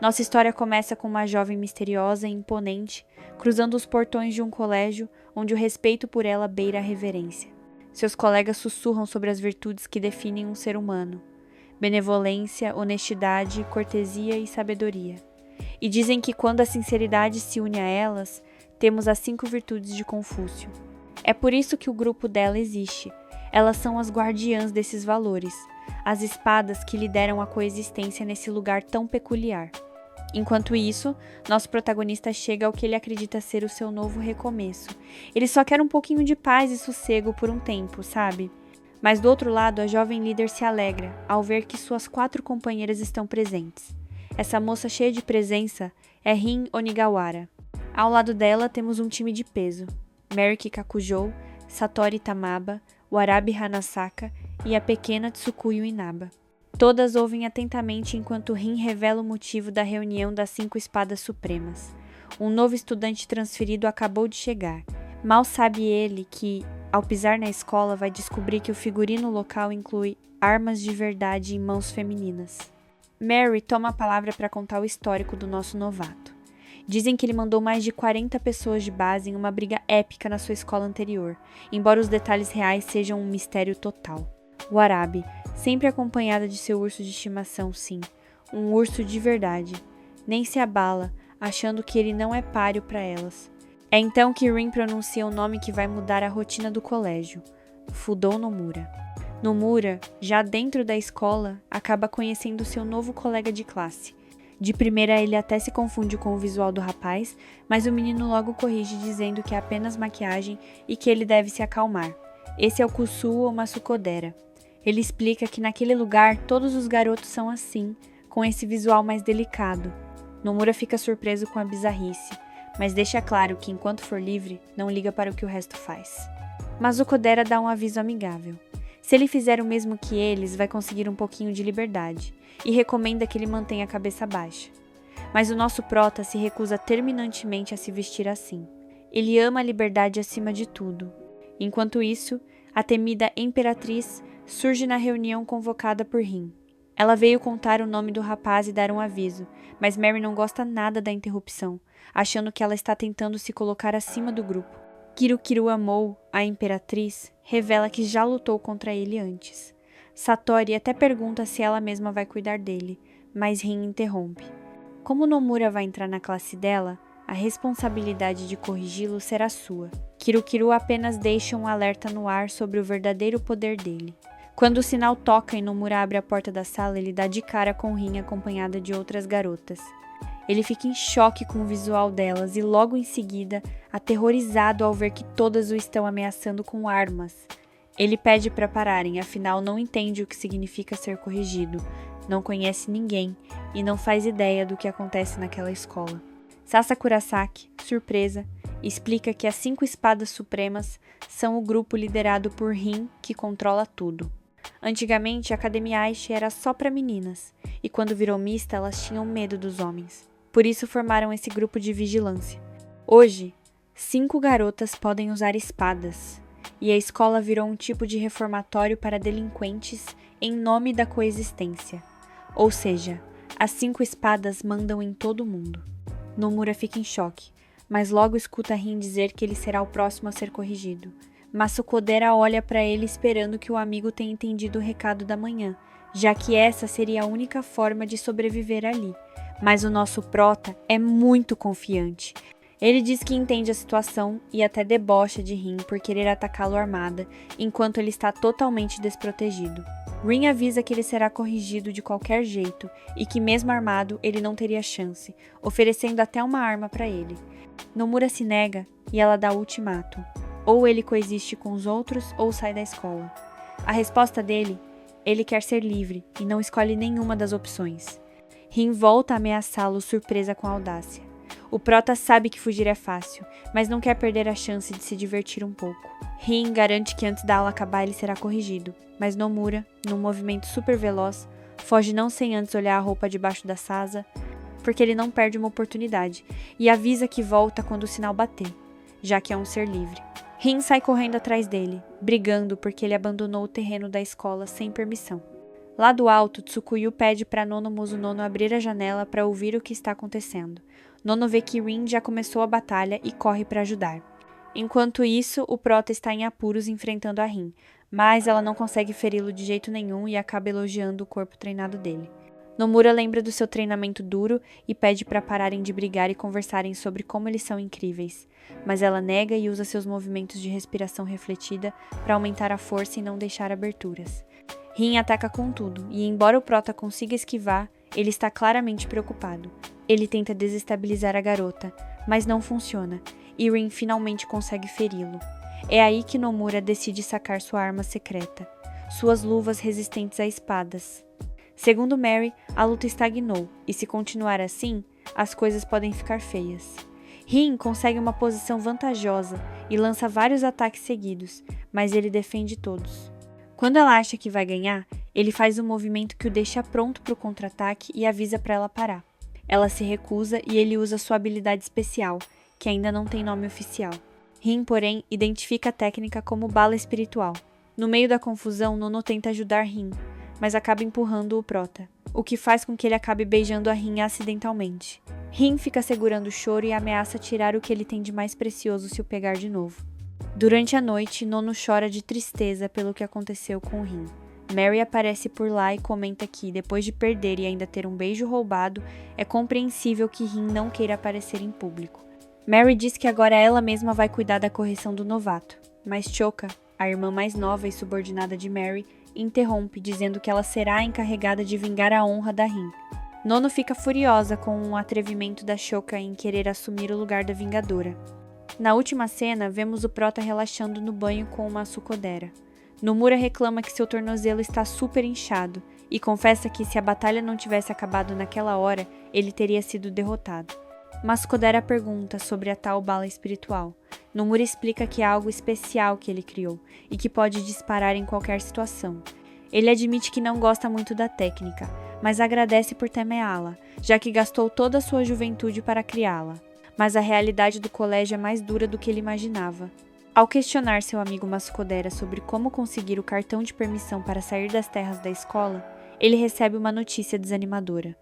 Nossa história começa com uma jovem misteriosa e imponente, cruzando os portões de um colégio onde o respeito por ela beira a reverência. Seus colegas sussurram sobre as virtudes que definem um ser humano: benevolência, honestidade, cortesia e sabedoria. E dizem que quando a sinceridade se une a elas, temos as 5 virtudes de Confúcio. É por isso que o grupo dela existe. Elas são as guardiãs desses valores, as espadas que lideram a coexistência nesse lugar tão peculiar. Enquanto isso, nosso protagonista chega ao que ele acredita ser o seu novo recomeço. Ele só quer um pouquinho de paz e sossego por um tempo, sabe? Mas do outro lado, a jovem líder se alegra ao ver que suas 4 companheiras estão presentes. Essa moça cheia de presença é Rin Onigawara. Ao lado dela temos um time de peso: Meriki Kakujou, Satori Tamaba, Warabi Hanasaka e a pequena Tsukuyo Inaba. Todas ouvem atentamente enquanto Rin revela o motivo da reunião das 5 espadas supremas. Um novo estudante transferido acabou de chegar. Mal sabe ele que, ao pisar na escola, vai descobrir que o figurino local inclui armas de verdade em mãos femininas. Mary toma a palavra para contar o histórico do nosso novato. Dizem que ele mandou mais de 40 pessoas de base em uma briga épica na sua escola anterior, embora os detalhes reais sejam um mistério total. Warabi, sempre acompanhada de seu urso de estimação, sim, um urso de verdade, nem se abala, achando que ele não é páreo para elas. É então que Rin pronuncia o nome que vai mudar a rotina do colégio: Fudou Nomura. Nomura, já dentro da escola, acaba conhecendo seu novo colega de classe. De primeira ele até se confunde com o visual do rapaz, mas o menino logo corrige dizendo que é apenas maquiagem e que ele deve se acalmar. Esse é o Kusuo Masukodera. Ele explica que naquele lugar todos os garotos são assim, com esse visual mais delicado. Nomura fica surpreso com a bizarrice, mas deixa claro que enquanto for livre, não liga para o que o resto faz. Masukodera dá um aviso amigável. Se ele fizer o mesmo que eles, vai conseguir um pouquinho de liberdade, e recomenda que ele mantenha a cabeça baixa. Mas o nosso prota se recusa terminantemente a se vestir assim. Ele ama a liberdade acima de tudo. Enquanto isso, a temida Imperatriz surge na reunião convocada por Rin. Ela veio contar o nome do rapaz e dar um aviso, mas Mary não gosta nada da interrupção, achando que ela está tentando se colocar acima do grupo. Kirukiru Amou, a Imperatriz, revela que já lutou contra ele antes. Satori até pergunta se ela mesma vai cuidar dele, mas Rin interrompe. Como Nomura vai entrar na classe dela, a responsabilidade de corrigi-lo será sua. Kirukiru apenas deixa um alerta no ar sobre o verdadeiro poder dele. Quando o sinal toca e Nomura abre a porta da sala, ele dá de cara com Rin acompanhada de outras garotas. Ele fica em choque com o visual delas e logo em seguida, aterrorizado ao ver que todas o estão ameaçando com armas. Ele pede para pararem, afinal não entende o que significa ser corrigido, não conhece ninguém e não faz ideia do que acontece naquela escola. Sasa Kurasaki, surpresa, explica que as 5 espadas supremas são o grupo liderado por Rin que controla tudo. Antigamente, a Academia Aishi era só para meninas, e quando virou mista, elas tinham medo dos homens. Por isso formaram esse grupo de vigilância. Hoje, 5 garotas podem usar espadas, e a escola virou um tipo de reformatório para delinquentes em nome da coexistência. Ou seja, as 5 espadas mandam em todo mundo. Nomura fica em choque, mas logo escuta Rin dizer que ele será o próximo a ser corrigido. Masukodera olha para ele esperando que o amigo tenha entendido o recado da manhã, já que essa seria a única forma de sobreviver ali. Mas o nosso prota é muito confiante. Ele diz que entende a situação e até debocha de Rin por querer atacá-lo armada, enquanto ele está totalmente desprotegido. Rin avisa que ele será corrigido de qualquer jeito e que mesmo armado ele não teria chance, oferecendo até uma arma para ele. Nomura se nega e ela dá o ultimato. Ou ele coexiste com os outros ou sai da escola. A resposta dele: ele quer ser livre e não escolhe nenhuma das opções. Rin volta a ameaçá-lo, surpresa com a audácia. O prota sabe que fugir é fácil, mas não quer perder a chance de se divertir um pouco. Rin garante que antes da aula acabar ele será corrigido, mas Nomura, num movimento super veloz, foge não sem antes olhar a roupa debaixo da sasa, porque ele não perde uma oportunidade, e avisa que volta quando o sinal bater, já que é um ser livre. Rin sai correndo atrás dele, brigando porque ele abandonou o terreno da escola sem permissão. Lá do alto, Tsukuyu pede para Nono Mizunono abrir a janela para ouvir o que está acontecendo. Nono vê que Rin já começou a batalha e corre para ajudar. Enquanto isso, o Prota está em apuros enfrentando a Rin, mas ela não consegue feri-lo de jeito nenhum e acaba elogiando o corpo treinado dele. Nomura lembra do seu treinamento duro e pede para pararem de brigar e conversarem sobre como eles são incríveis, mas ela nega e usa seus movimentos de respiração refletida para aumentar a força e não deixar aberturas. Rin ataca com tudo, e embora o Prota consiga esquivar, ele está claramente preocupado. Ele tenta desestabilizar a garota, mas não funciona, e Rin finalmente consegue feri-lo. É aí que Nomura decide sacar sua arma secreta, suas luvas resistentes a espadas. Segundo Mary, a luta estagnou, e se continuar assim, as coisas podem ficar feias. Rin consegue uma posição vantajosa e lança vários ataques seguidos, mas ele defende todos. Quando ela acha que vai ganhar, ele faz um movimento que o deixa pronto para o contra-ataque e avisa para ela parar. Ela se recusa e ele usa sua habilidade especial, que ainda não tem nome oficial. Rin, porém, identifica a técnica como bala espiritual. No meio da confusão, Nono tenta ajudar Rin, mas acaba empurrando o Prota, o que faz com que ele acabe beijando a Rin acidentalmente. Rin fica segurando o choro e ameaça tirar o que ele tem de mais precioso se o pegar de novo. Durante a noite, Nono chora de tristeza pelo que aconteceu com Rin. Mary aparece por lá e comenta que, depois de perder e ainda ter um beijo roubado, é compreensível que Rin não queira aparecer em público. Mary diz que agora ela mesma vai cuidar da correção do novato, mas Choka, a irmã mais nova e subordinada de Mary, interrompe, dizendo que ela será a encarregada de vingar a honra da Rin. Nono fica furiosa com o atrevimento da Choka em querer assumir o lugar da vingadora. Na última cena, vemos o Prota relaxando no banho com uma Sukodera. Nomura reclama que seu tornozelo está super inchado e confessa que se a batalha não tivesse acabado naquela hora, ele teria sido derrotado. Maskodera pergunta sobre a tal bala espiritual. Nomura explica que é algo especial que ele criou e que pode disparar em qualquer situação. Ele admite que não gosta muito da técnica, mas agradece por temeá-la, já que gastou toda a sua juventude para criá-la. Mas a realidade do colégio é mais dura do que ele imaginava. Ao questionar seu amigo Maskodera sobre como conseguir o cartão de permissão para sair das terras da escola, ele recebe uma notícia desanimadora.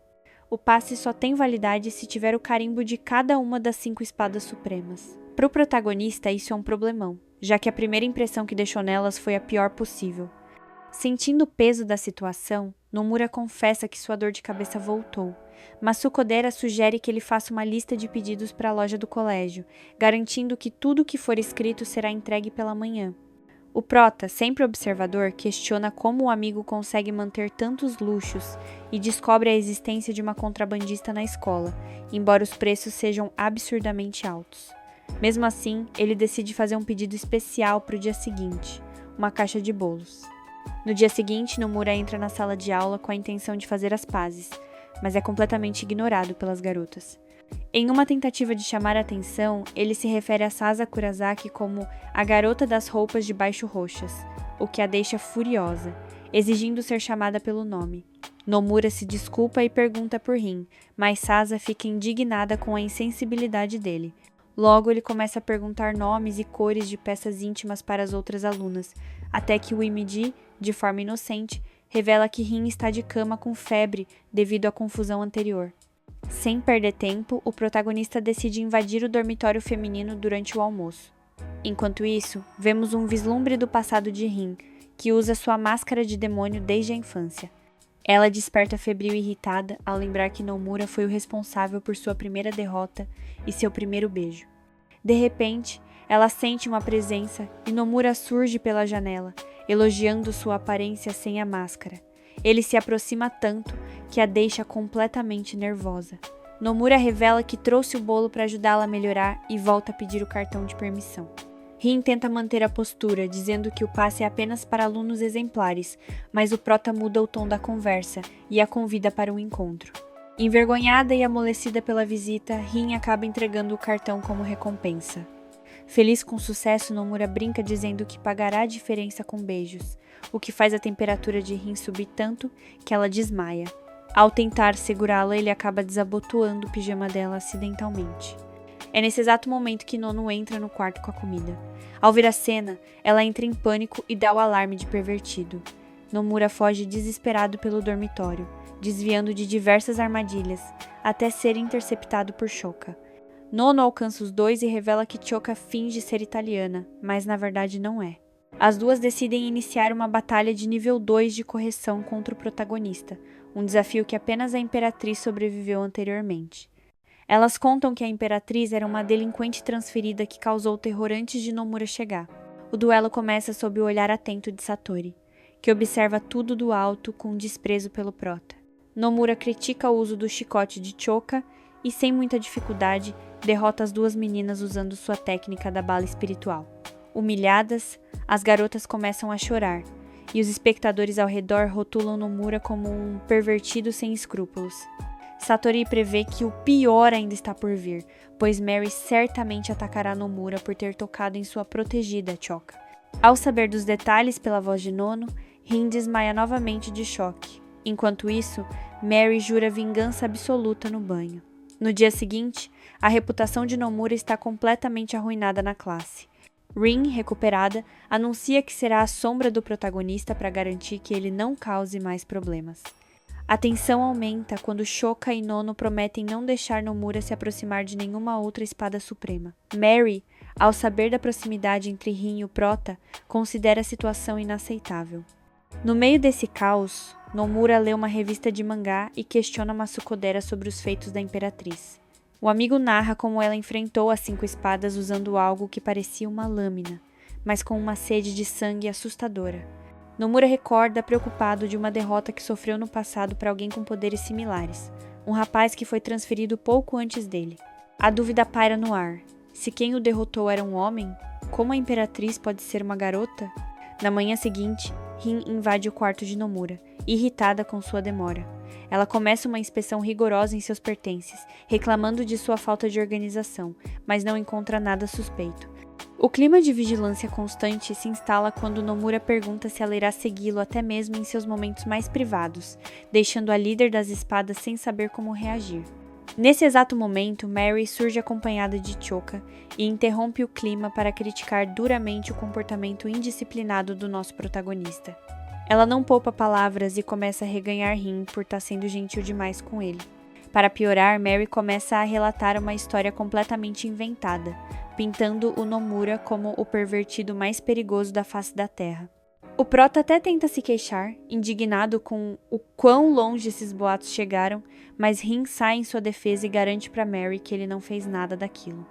O passe só tem validade se tiver o carimbo de cada uma das 5 espadas supremas. Para o protagonista, isso é um problemão, já que a primeira impressão que deixou nelas foi a pior possível. Sentindo o peso da situação, Nomura confessa que sua dor de cabeça voltou, mas Sukodera sugere que ele faça uma lista de pedidos para a loja do colégio, garantindo que tudo o que for escrito será entregue pela manhã. O Prota, sempre observador, questiona como o amigo consegue manter tantos luxos e descobre a existência de uma contrabandista na escola, embora os preços sejam absurdamente altos. Mesmo assim, ele decide fazer um pedido especial para o dia seguinte, uma caixa de bolos. No dia seguinte, Nomura entra na sala de aula com a intenção de fazer as pazes, mas é completamente ignorado pelas garotas. Em uma tentativa de chamar a atenção, ele se refere a Sasa Kurasaki como a garota das roupas de baixo roxas, o que a deixa furiosa, exigindo ser chamada pelo nome. Nomura se desculpa e pergunta por Rin, mas Sasa fica indignada com a insensibilidade dele. Logo, ele começa a perguntar nomes e cores de peças íntimas para as outras alunas, até que o Imidi, de forma inocente, revela que Rin está de cama com febre devido à confusão anterior. Sem perder tempo, o protagonista decide invadir o dormitório feminino durante o almoço. Enquanto isso, vemos um vislumbre do passado de Rin, que usa sua máscara de demônio desde a infância. Ela desperta febril e irritada ao lembrar que Nomura foi o responsável por sua primeira derrota e seu primeiro beijo. De repente, ela sente uma presença e Nomura surge pela janela, elogiando sua aparência sem a máscara. Ele se aproxima tanto que a deixa completamente nervosa. Nomura revela que trouxe o bolo para ajudá-la a melhorar e volta a pedir o cartão de permissão. Rin tenta manter a postura, dizendo que o passe é apenas para alunos exemplares, mas o Prota muda o tom da conversa e a convida para um encontro. Envergonhada e amolecida pela visita, Rin acaba entregando o cartão como recompensa. Feliz com o sucesso, Nomura brinca dizendo que pagará a diferença com beijos, o que faz a temperatura de Rin subir tanto que ela desmaia. Ao tentar segurá-la, ele acaba desabotoando o pijama dela acidentalmente. É nesse exato momento que Nono entra no quarto com a comida. Ao ver a cena, ela entra em pânico e dá o alarme de pervertido. Nomura foge desesperado pelo dormitório, desviando de diversas armadilhas, até ser interceptado por Shouka. Nono alcança os dois e revela que Choka finge ser italiana, mas na verdade não é. As duas decidem iniciar uma batalha de nível 2 de correção contra o protagonista, um desafio que apenas a Imperatriz sobreviveu anteriormente. Elas contam que a Imperatriz era uma delinquente transferida que causou terror antes de Nomura chegar. O duelo começa sob o olhar atento de Satori, que observa tudo do alto com desprezo pelo prota. Nomura critica o uso do chicote de Choka e, sem muita dificuldade, derrota as duas meninas usando sua técnica da bala espiritual. Humilhadas, as garotas começam a chorar, e os espectadores ao redor rotulam Nomura como um pervertido sem escrúpulos. Satori prevê que o pior ainda está por vir, pois Mary certamente atacará Nomura por ter tocado em sua protegida Choka. Ao saber dos detalhes pela voz de Nono, Rin desmaia novamente de choque. Enquanto isso, Mary jura vingança absoluta no banho. No dia seguinte, a reputação de Nomura está completamente arruinada na classe. Rin, recuperada, anuncia que será a sombra do protagonista para garantir que ele não cause mais problemas. A tensão aumenta quando Shouka e Nono prometem não deixar Nomura se aproximar de nenhuma outra espada suprema. Mary, ao saber da proximidade entre Rin e o prota, considera a situação inaceitável. No meio desse caos, Nomura lê uma revista de mangá e questiona Masukodera sobre os feitos da Imperatriz. O amigo narra como ela enfrentou as 5 espadas usando algo que parecia uma lâmina, mas com uma sede de sangue assustadora. Nomura recorda, preocupado, de uma derrota que sofreu no passado para alguém com poderes similares, um rapaz que foi transferido pouco antes dele. A dúvida paira no ar. Se quem o derrotou era um homem, como a Imperatriz pode ser uma garota? Na manhã seguinte, Rin invade o quarto de Nomura, irritada com sua demora. Ela começa uma inspeção rigorosa em seus pertences, reclamando de sua falta de organização, mas não encontra nada suspeito. O clima de vigilância constante se instala quando Nomura pergunta se ela irá segui-lo até mesmo em seus momentos mais privados, deixando a líder das espadas sem saber como reagir. Nesse exato momento, Mary surge acompanhada de Choka e interrompe o clima para criticar duramente o comportamento indisciplinado do nosso protagonista. Ela não poupa palavras e começa a reganhar Rin por estar sendo gentil demais com ele. Para piorar, Mary começa a relatar uma história completamente inventada, pintando o Nomura como o pervertido mais perigoso da face da Terra. O prota até tenta se queixar, indignado com o quão longe esses boatos chegaram, mas Rin sai em sua defesa e garante para Mary que ele não fez nada daquilo.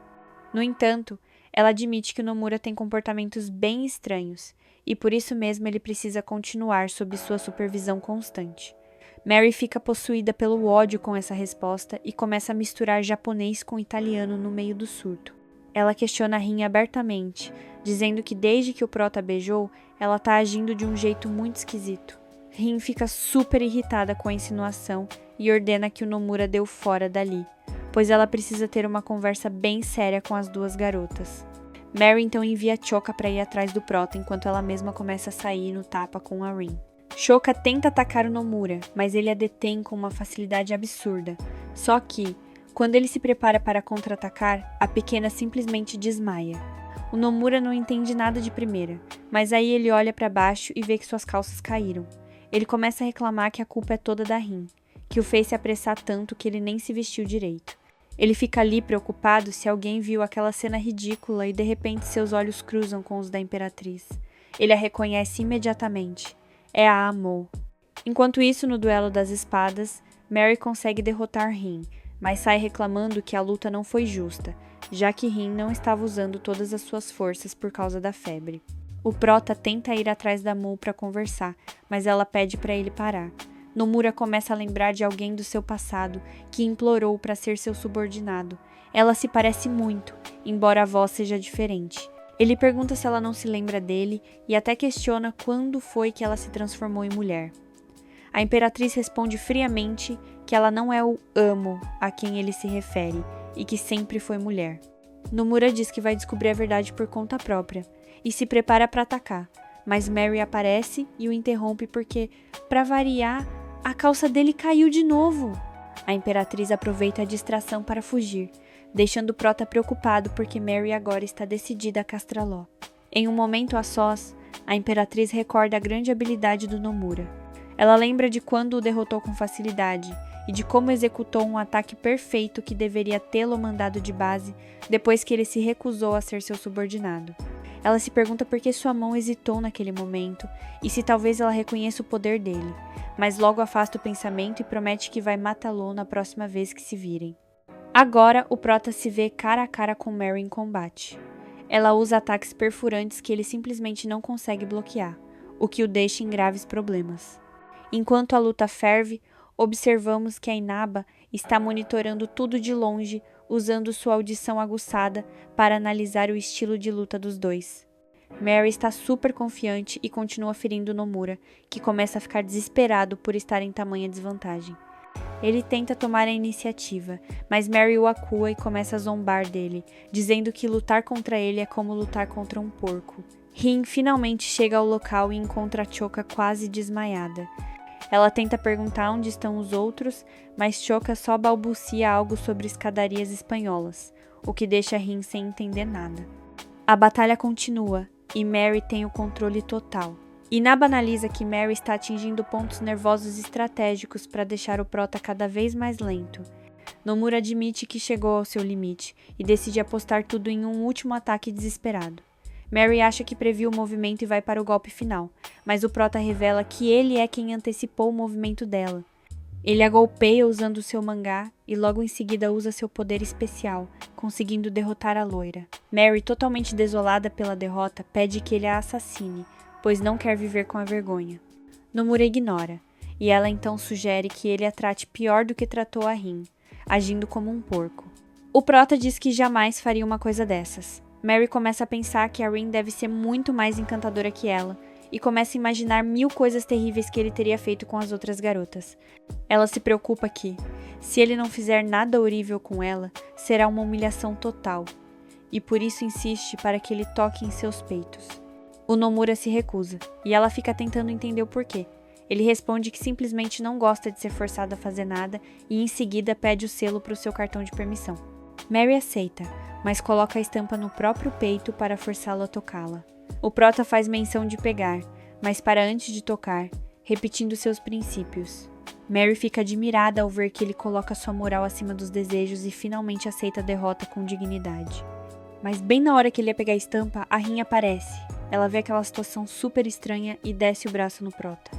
No entanto, ela admite que o Nomura tem comportamentos bem estranhos, e por isso mesmo ele precisa continuar sob sua supervisão constante. Mary fica possuída pelo ódio com essa resposta e começa a misturar japonês com italiano no meio do surto. Ela questiona Rin abertamente, dizendo que desde que o prota beijou, ela tá agindo de um jeito muito esquisito. Rin fica super irritada com a insinuação e ordena que o Nomura dê o fora dali, pois ela precisa ter uma conversa bem séria com as duas garotas. Mary então envia Choka para ir atrás do prota enquanto ela mesma começa a sair no tapa com a Rin. Shouka tenta atacar o Nomura, mas ele a detém com uma facilidade absurda. Só que, quando ele se prepara para contra-atacar, a pequena simplesmente desmaia. O Nomura não entende nada de primeira, mas aí ele olha para baixo e vê que suas calças caíram. Ele começa a reclamar que a culpa é toda da Rin, que o fez se apressar tanto que ele nem se vestiu direito. Ele fica ali preocupado se alguém viu aquela cena ridícula e de repente seus olhos cruzam com os da Imperatriz. Ele a reconhece imediatamente. É a Amo. Enquanto isso, no duelo das espadas, Mary consegue derrotar Rin, mas sai reclamando que a luta não foi justa, já que Rin não estava usando todas as suas forças por causa da febre. O prota tenta ir atrás da Mu para conversar, mas ela pede para ele parar. Nomura começa a lembrar de alguém do seu passado que implorou para ser seu subordinado. Ela se parece muito, embora a voz seja diferente. Ele pergunta se ela não se lembra dele e até questiona quando foi que ela se transformou em mulher. A Imperatriz responde friamente que ela não é o amo a quem ele se refere e que sempre foi mulher. Nomura diz que vai descobrir a verdade por conta própria e se prepara para atacar, mas Mary aparece e o interrompe porque, para variar, a calça dele caiu de novo. A Imperatriz aproveita a distração para fugir, deixando o prota preocupado porque Mary agora está decidida a castrá-lo. Em um momento a sós, A Imperatriz recorda a grande habilidade do Nomura. Ela lembra de quando o derrotou com facilidade e de como executou um ataque perfeito que deveria tê-lo mandado de base depois que ele se recusou a ser seu subordinado. Ela se pergunta por que sua mão hesitou naquele momento e se talvez ela reconheça o poder dele, mas logo afasta o pensamento e promete que vai matá-lo na próxima vez que se virem. Agora, o Prota se vê cara a cara com Mary em combate. Ela usa ataques perfurantes que ele simplesmente não consegue bloquear, o que o deixa em graves problemas. Enquanto a luta ferve, observamos que a Inaba está monitorando tudo de longe, usando sua audição aguçada para analisar o estilo de luta dos dois. Mary está super confiante e continua ferindo Nomura, que começa a ficar desesperado por estar em tamanha desvantagem. Ele tenta tomar a iniciativa, mas Mary o acua e começa a zombar dele, dizendo que lutar contra ele é como lutar contra um porco. Rin finalmente chega ao local e encontra a Choka quase desmaiada. Ela tenta perguntar onde estão os outros, mas Choka só balbucia algo sobre escadarias espanholas, o que deixa Rin sem entender nada. A batalha continua e Mary tem o controle total. Inaba analisa que Mary está atingindo pontos nervosos estratégicos para deixar o Prota cada vez mais lento. Nomura admite que chegou ao seu limite e decide apostar tudo em um último ataque desesperado. Mary acha que previu o movimento e vai para o golpe final, mas o Prota revela que ele é quem antecipou o movimento dela. Ele a golpeia usando seu mangá e logo em seguida usa seu poder especial, conseguindo derrotar a loira. Mary, totalmente desolada pela derrota, pede que ele a assassine, pois não quer viver com a vergonha. Nomura ignora, e ela então sugere que ele a trate pior do que tratou a Rin, agindo como um porco. O Prota diz que jamais faria uma coisa dessas. Mary começa a pensar que a Rin deve ser muito mais encantadora que ela, e começa a imaginar 1000 coisas terríveis que ele teria feito com as outras garotas. Ela se preocupa que, se ele não fizer nada horrível com ela, será uma humilhação total, e por isso insiste para que ele toque em seus peitos. O Nomura se recusa, e ela fica tentando entender o porquê. Ele responde que simplesmente não gosta de ser forçado a fazer nada e em seguida pede o selo para o seu cartão de permissão. Mary aceita, mas coloca a estampa no próprio peito para forçá-lo a tocá-la. O Prota faz menção de pegar, mas para antes de tocar, repetindo seus princípios. Mary fica admirada ao ver que ele coloca sua moral acima dos desejos e finalmente aceita a derrota com dignidade. Mas bem na hora que ele ia pegar a estampa, a Rin aparece. Ela vê aquela situação super estranha e desce o braço no Prota.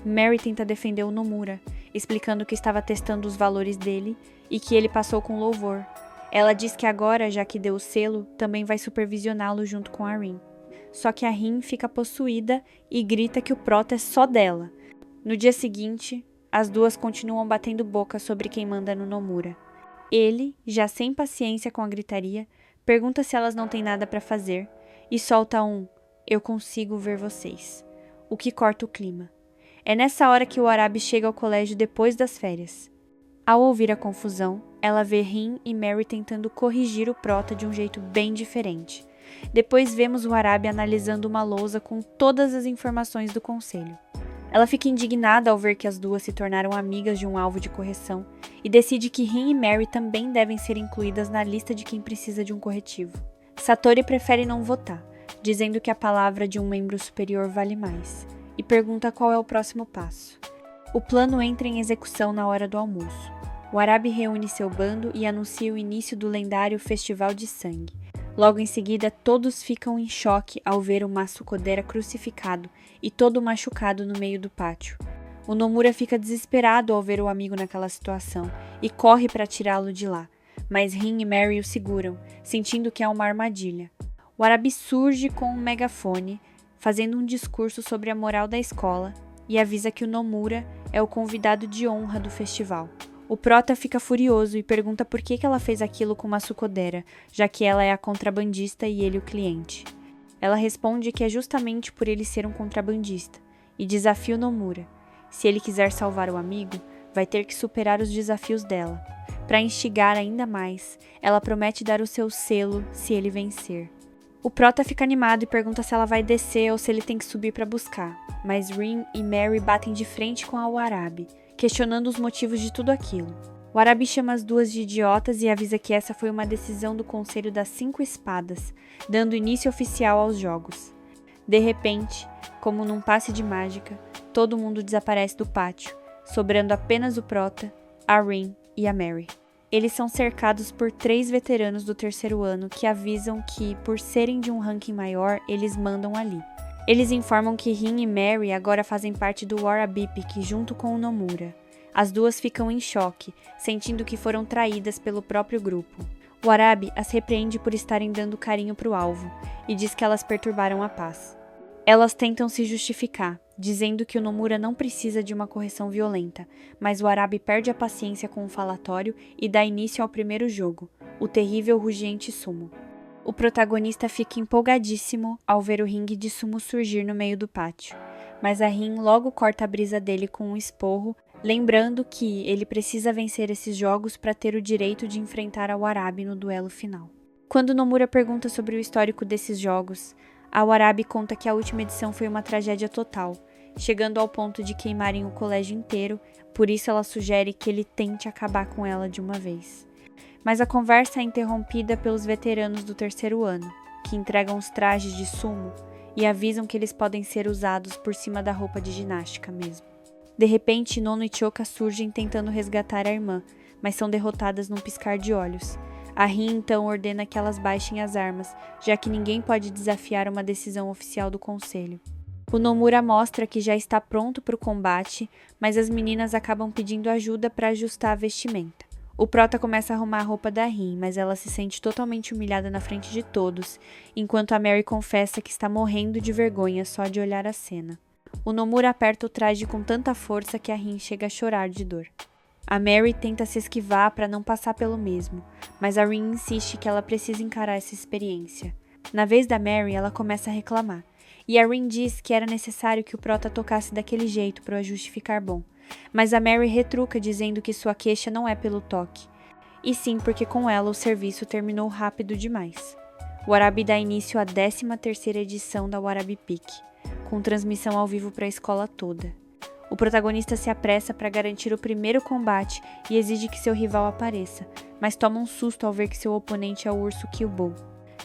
Mary tenta defender o Nomura, explicando que estava testando os valores dele e que ele passou com louvor. Ela diz que agora, já que deu o selo, também vai supervisioná-lo junto com a Rin. Só que a Rin fica possuída e grita que o Prota é só dela. No dia seguinte, as duas continuam batendo boca sobre quem manda no Nomura. Ele, já sem paciência com a gritaria, pergunta se elas não têm nada para fazer e solta um "eu consigo ver vocês", o que corta o clima. É nessa hora que o Arabi chega ao colégio depois das férias. Ao ouvir a confusão, ela vê Rin e Mary tentando corrigir o Prota de um jeito bem diferente. Depois vemos o Arabi analisando uma lousa com todas as informações do conselho. Ela fica indignada ao ver que as duas se tornaram amigas de um alvo de correção e decide que Rin e Mary também devem ser incluídas na lista de quem precisa de um corretivo. Satori prefere não votar, dizendo que a palavra de um membro superior vale mais, e pergunta qual é o próximo passo. O plano entra em execução na hora do almoço. O Arabi reúne seu bando e anuncia o início do lendário Festival de Sangue. Logo em seguida, todos ficam em choque ao ver o Masukodera crucificado e todo machucado no meio do pátio. O Nomura fica desesperado ao ver o amigo naquela situação e corre para tirá-lo de lá, mas Rin e Mary o seguram, sentindo que é uma armadilha. O Arabi surge com um megafone, fazendo um discurso sobre a moral da escola e avisa que o Nomura é o convidado de honra do festival. O Prota fica furioso e pergunta por que ela fez aquilo com Masukodera, já que ela é a contrabandista e ele o cliente. Ela responde que é justamente por ele ser um contrabandista, e desafia o Nomura. Se ele quiser salvar o amigo, vai ter que superar os desafios dela. Para instigar ainda mais, ela promete dar o seu selo se ele vencer. O Prota fica animado e pergunta se ela vai descer ou se ele tem que subir para buscar, mas Rin e Mary batem de frente com o Arabi, questionando os motivos de tudo aquilo. O Arabi chama as duas de idiotas e avisa que essa foi uma decisão do Conselho das 5 Espadas, dando início oficial aos jogos. De repente, como num passe de mágica, todo mundo desaparece do pátio, sobrando apenas o Prota, a Rin e a Mary. Eles são cercados por 3 veteranos do terceiro ano que avisam que, por serem de um ranking maior, eles mandam ali. Eles informam que Rin e Mary agora fazem parte do Warabipic junto com o Nomura. As duas ficam em choque, sentindo que foram traídas pelo próprio grupo. O Warabi as repreende por estarem dando carinho pro alvo e diz que elas perturbaram a paz. Elas tentam se justificar, dizendo que o Nomura não precisa de uma correção violenta, mas o Warabi perde a paciência com o falatório e dá início ao primeiro jogo, o terrível rugiente sumo. O protagonista fica empolgadíssimo ao ver o ringue de sumo surgir no meio do pátio, mas a Rin logo corta a brisa dele com um esporro, lembrando que ele precisa vencer esses jogos para ter o direito de enfrentar a Warabi no duelo final. Quando Nomura pergunta sobre o histórico desses jogos, a Warabi conta que a última edição foi uma tragédia total, chegando ao ponto de queimarem o colégio inteiro, por isso ela sugere que ele tente acabar com ela de uma vez. Mas a conversa é interrompida pelos veteranos do terceiro ano, que entregam os trajes de sumo e avisam que eles podem ser usados por cima da roupa de ginástica mesmo. De repente, Nono e Choka surgem tentando resgatar a irmã, mas são derrotadas num piscar de olhos. A Rin então ordena que elas baixem as armas, já que ninguém pode desafiar uma decisão oficial do conselho. O Nomura mostra que já está pronto para o combate, mas as meninas acabam pedindo ajuda para ajustar a vestimenta. O Prota começa a arrumar a roupa da Rin, mas ela se sente totalmente humilhada na frente de todos, enquanto a Mary confessa que está morrendo de vergonha só de olhar a cena. O Nomura aperta o traje com tanta força que a Rin chega a chorar de dor. A Mary tenta se esquivar para não passar pelo mesmo, mas a Rin insiste que ela precisa encarar essa experiência. Na vez da Mary, ela começa a reclamar, e a Rin diz que era necessário que o Prota tocasse daquele jeito para o ajuste ficar bom, mas a Mary retruca dizendo que sua queixa não é pelo toque, e sim porque com ela o serviço terminou rápido demais. O Warabi dá início à 13ª edição da Warabipic, com transmissão ao vivo para a escola toda. O protagonista se apressa para garantir o primeiro combate e exige que seu rival apareça, mas toma um susto ao ver que seu oponente é o urso Kyuubo.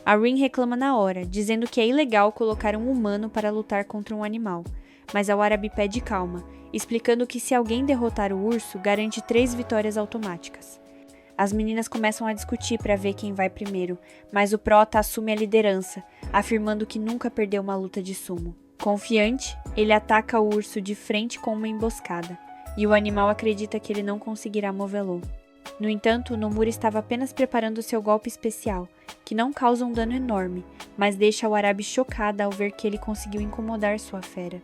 A Rin reclama na hora, dizendo que é ilegal colocar um humano para lutar contra um animal, mas a Warabi pede calma, explicando que se alguém derrotar o urso, garante 3 vitórias automáticas. As meninas começam a discutir para ver quem vai primeiro, mas o Prota assume a liderança, afirmando que nunca perdeu uma luta de sumo. Confiante, ele ataca o urso de frente com uma emboscada, e o animal acredita que ele não conseguirá movê-lo. No entanto, o Nomura estava apenas preparando seu golpe especial, que não causa um dano enorme, mas deixa a Warabi chocada ao ver que ele conseguiu incomodar sua fera.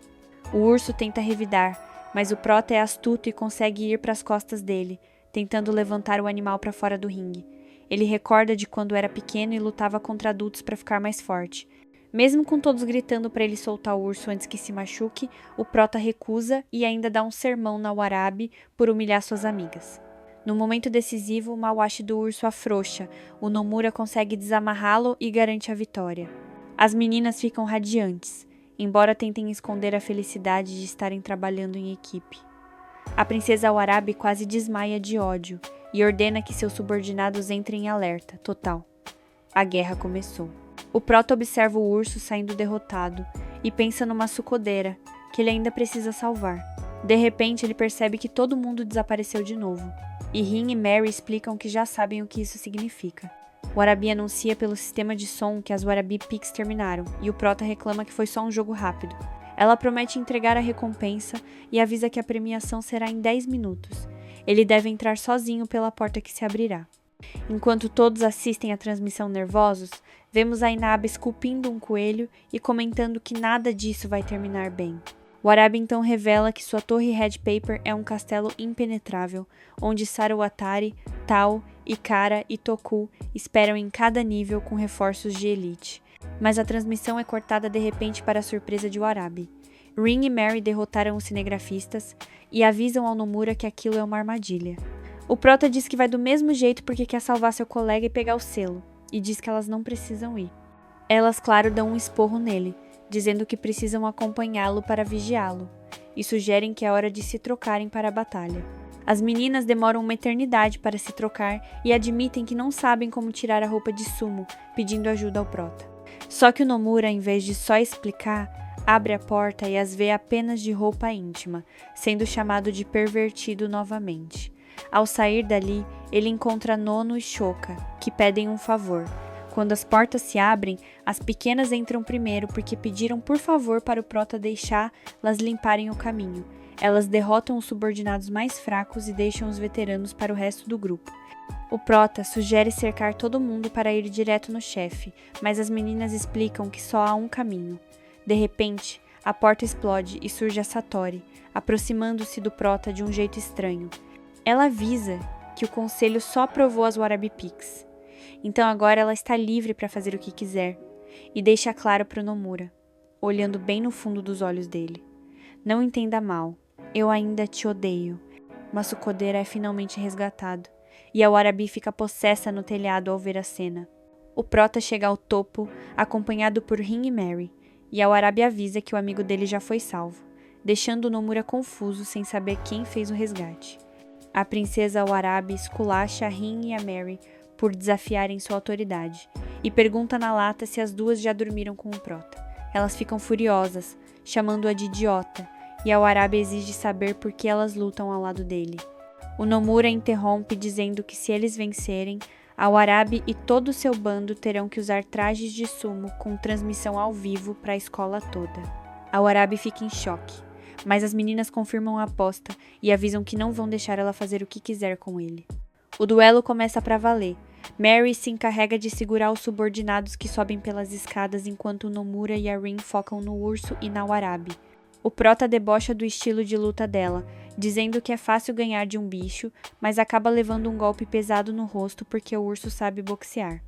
O urso tenta revidar, mas o Prota é astuto e consegue ir para as costas dele, tentando levantar o animal para fora do ringue. Ele recorda de quando era pequeno e lutava contra adultos para ficar mais forte. Mesmo com todos gritando para ele soltar o urso antes que se machuque, o Prota recusa e ainda dá um sermão na Warabi por humilhar suas amigas. No momento decisivo, o Mawashi do urso afrouxa, o Nomura consegue desamarrá-lo e garante a vitória. As meninas ficam radiantes, embora tentem esconder a felicidade de estarem trabalhando em equipe. A princesa Warabi quase desmaia de ódio e ordena que seus subordinados entrem em alerta total. A guerra começou. O Prota observa o urso saindo derrotado e pensa numa sucodeira, que ele ainda precisa salvar. De repente, ele percebe que todo mundo desapareceu de novo, e Rin e Mary explicam que já sabem o que isso significa. O Warabi anuncia pelo sistema de som que as Warabipics terminaram, e o Prota reclama que foi só um jogo rápido. Ela promete entregar a recompensa e avisa que a premiação será em 10 minutos. Ele deve entrar sozinho pela porta que se abrirá. Enquanto todos assistem à transmissão nervosos, vemos a Inaba esculpindo um coelho e comentando que nada disso vai terminar bem. O Warabi então revela que sua torre Red Paper é um castelo impenetrável, onde Saruwatari, Tao, Ikara e Toku esperam em cada nível com reforços de elite. Mas a transmissão é cortada de repente para a surpresa de Warabi. Rin e Mary derrotaram os cinegrafistas e avisam ao Nomura que aquilo é uma armadilha. O Prota diz que vai do mesmo jeito porque quer salvar seu colega e pegar o selo, e diz que elas não precisam ir. Elas, claro, dão um esporro nele, dizendo que precisam acompanhá-lo para vigiá-lo, e sugerem que é hora de se trocarem para a batalha. As meninas demoram uma eternidade para se trocar e admitem que não sabem como tirar a roupa de sumo, pedindo ajuda ao Prota. Só que o Nomura, em vez de só explicar, Abre a porta e as vê apenas de roupa íntima, sendo chamado de pervertido novamente. Ao sair dali, ele encontra Nono e Shouka, que pedem um favor. Quando as portas se abrem, as pequenas entram primeiro porque pediram por favor para o Prota deixá-las limparem o caminho. Elas derrotam os subordinados mais fracos e deixam os veteranos para o resto do grupo. O Prota sugere cercar todo mundo para ir direto no chefe, mas as meninas explicam que só há um caminho. De repente, a porta explode e surge a Satori, aproximando-se do Prota de um jeito estranho. Ela avisa que o conselho só aprovou as Warabi Picks. Então agora ela está livre para fazer o que quiser, e deixa claro para o Nomura, olhando bem no fundo dos olhos dele. Não entenda mal, eu ainda te odeio. Masukodera é finalmente resgatado, e a Warabi fica possessa no telhado ao ver a cena. O Prota chega ao topo, acompanhado por Rin e Mary, e a Warabi avisa que o amigo dele já foi salvo, deixando o Nomura confuso sem saber quem fez o resgate. A princesa Warabi esculacha a Rin e a Mary por desafiarem sua autoridade, e pergunta na lata se as duas já dormiram com o Prota. Elas ficam furiosas, chamando-a de idiota, e a Warabi exige saber por que elas lutam ao lado dele. O Nomura interrompe dizendo que se eles vencerem, a Warabi e todo o seu bando terão que usar trajes de sumo com transmissão ao vivo para a escola toda. A Warabi fica em choque, mas as meninas confirmam a aposta e avisam que não vão deixar ela fazer o que quiser com ele. O duelo começa pra valer. Mary se encarrega de segurar os subordinados que sobem pelas escadas enquanto Nomura e a Rin focam no urso e na Warabi. O Prota debocha do estilo de luta dela, dizendo que é fácil ganhar de um bicho, mas acaba levando um golpe pesado no rosto porque o urso sabe boxear.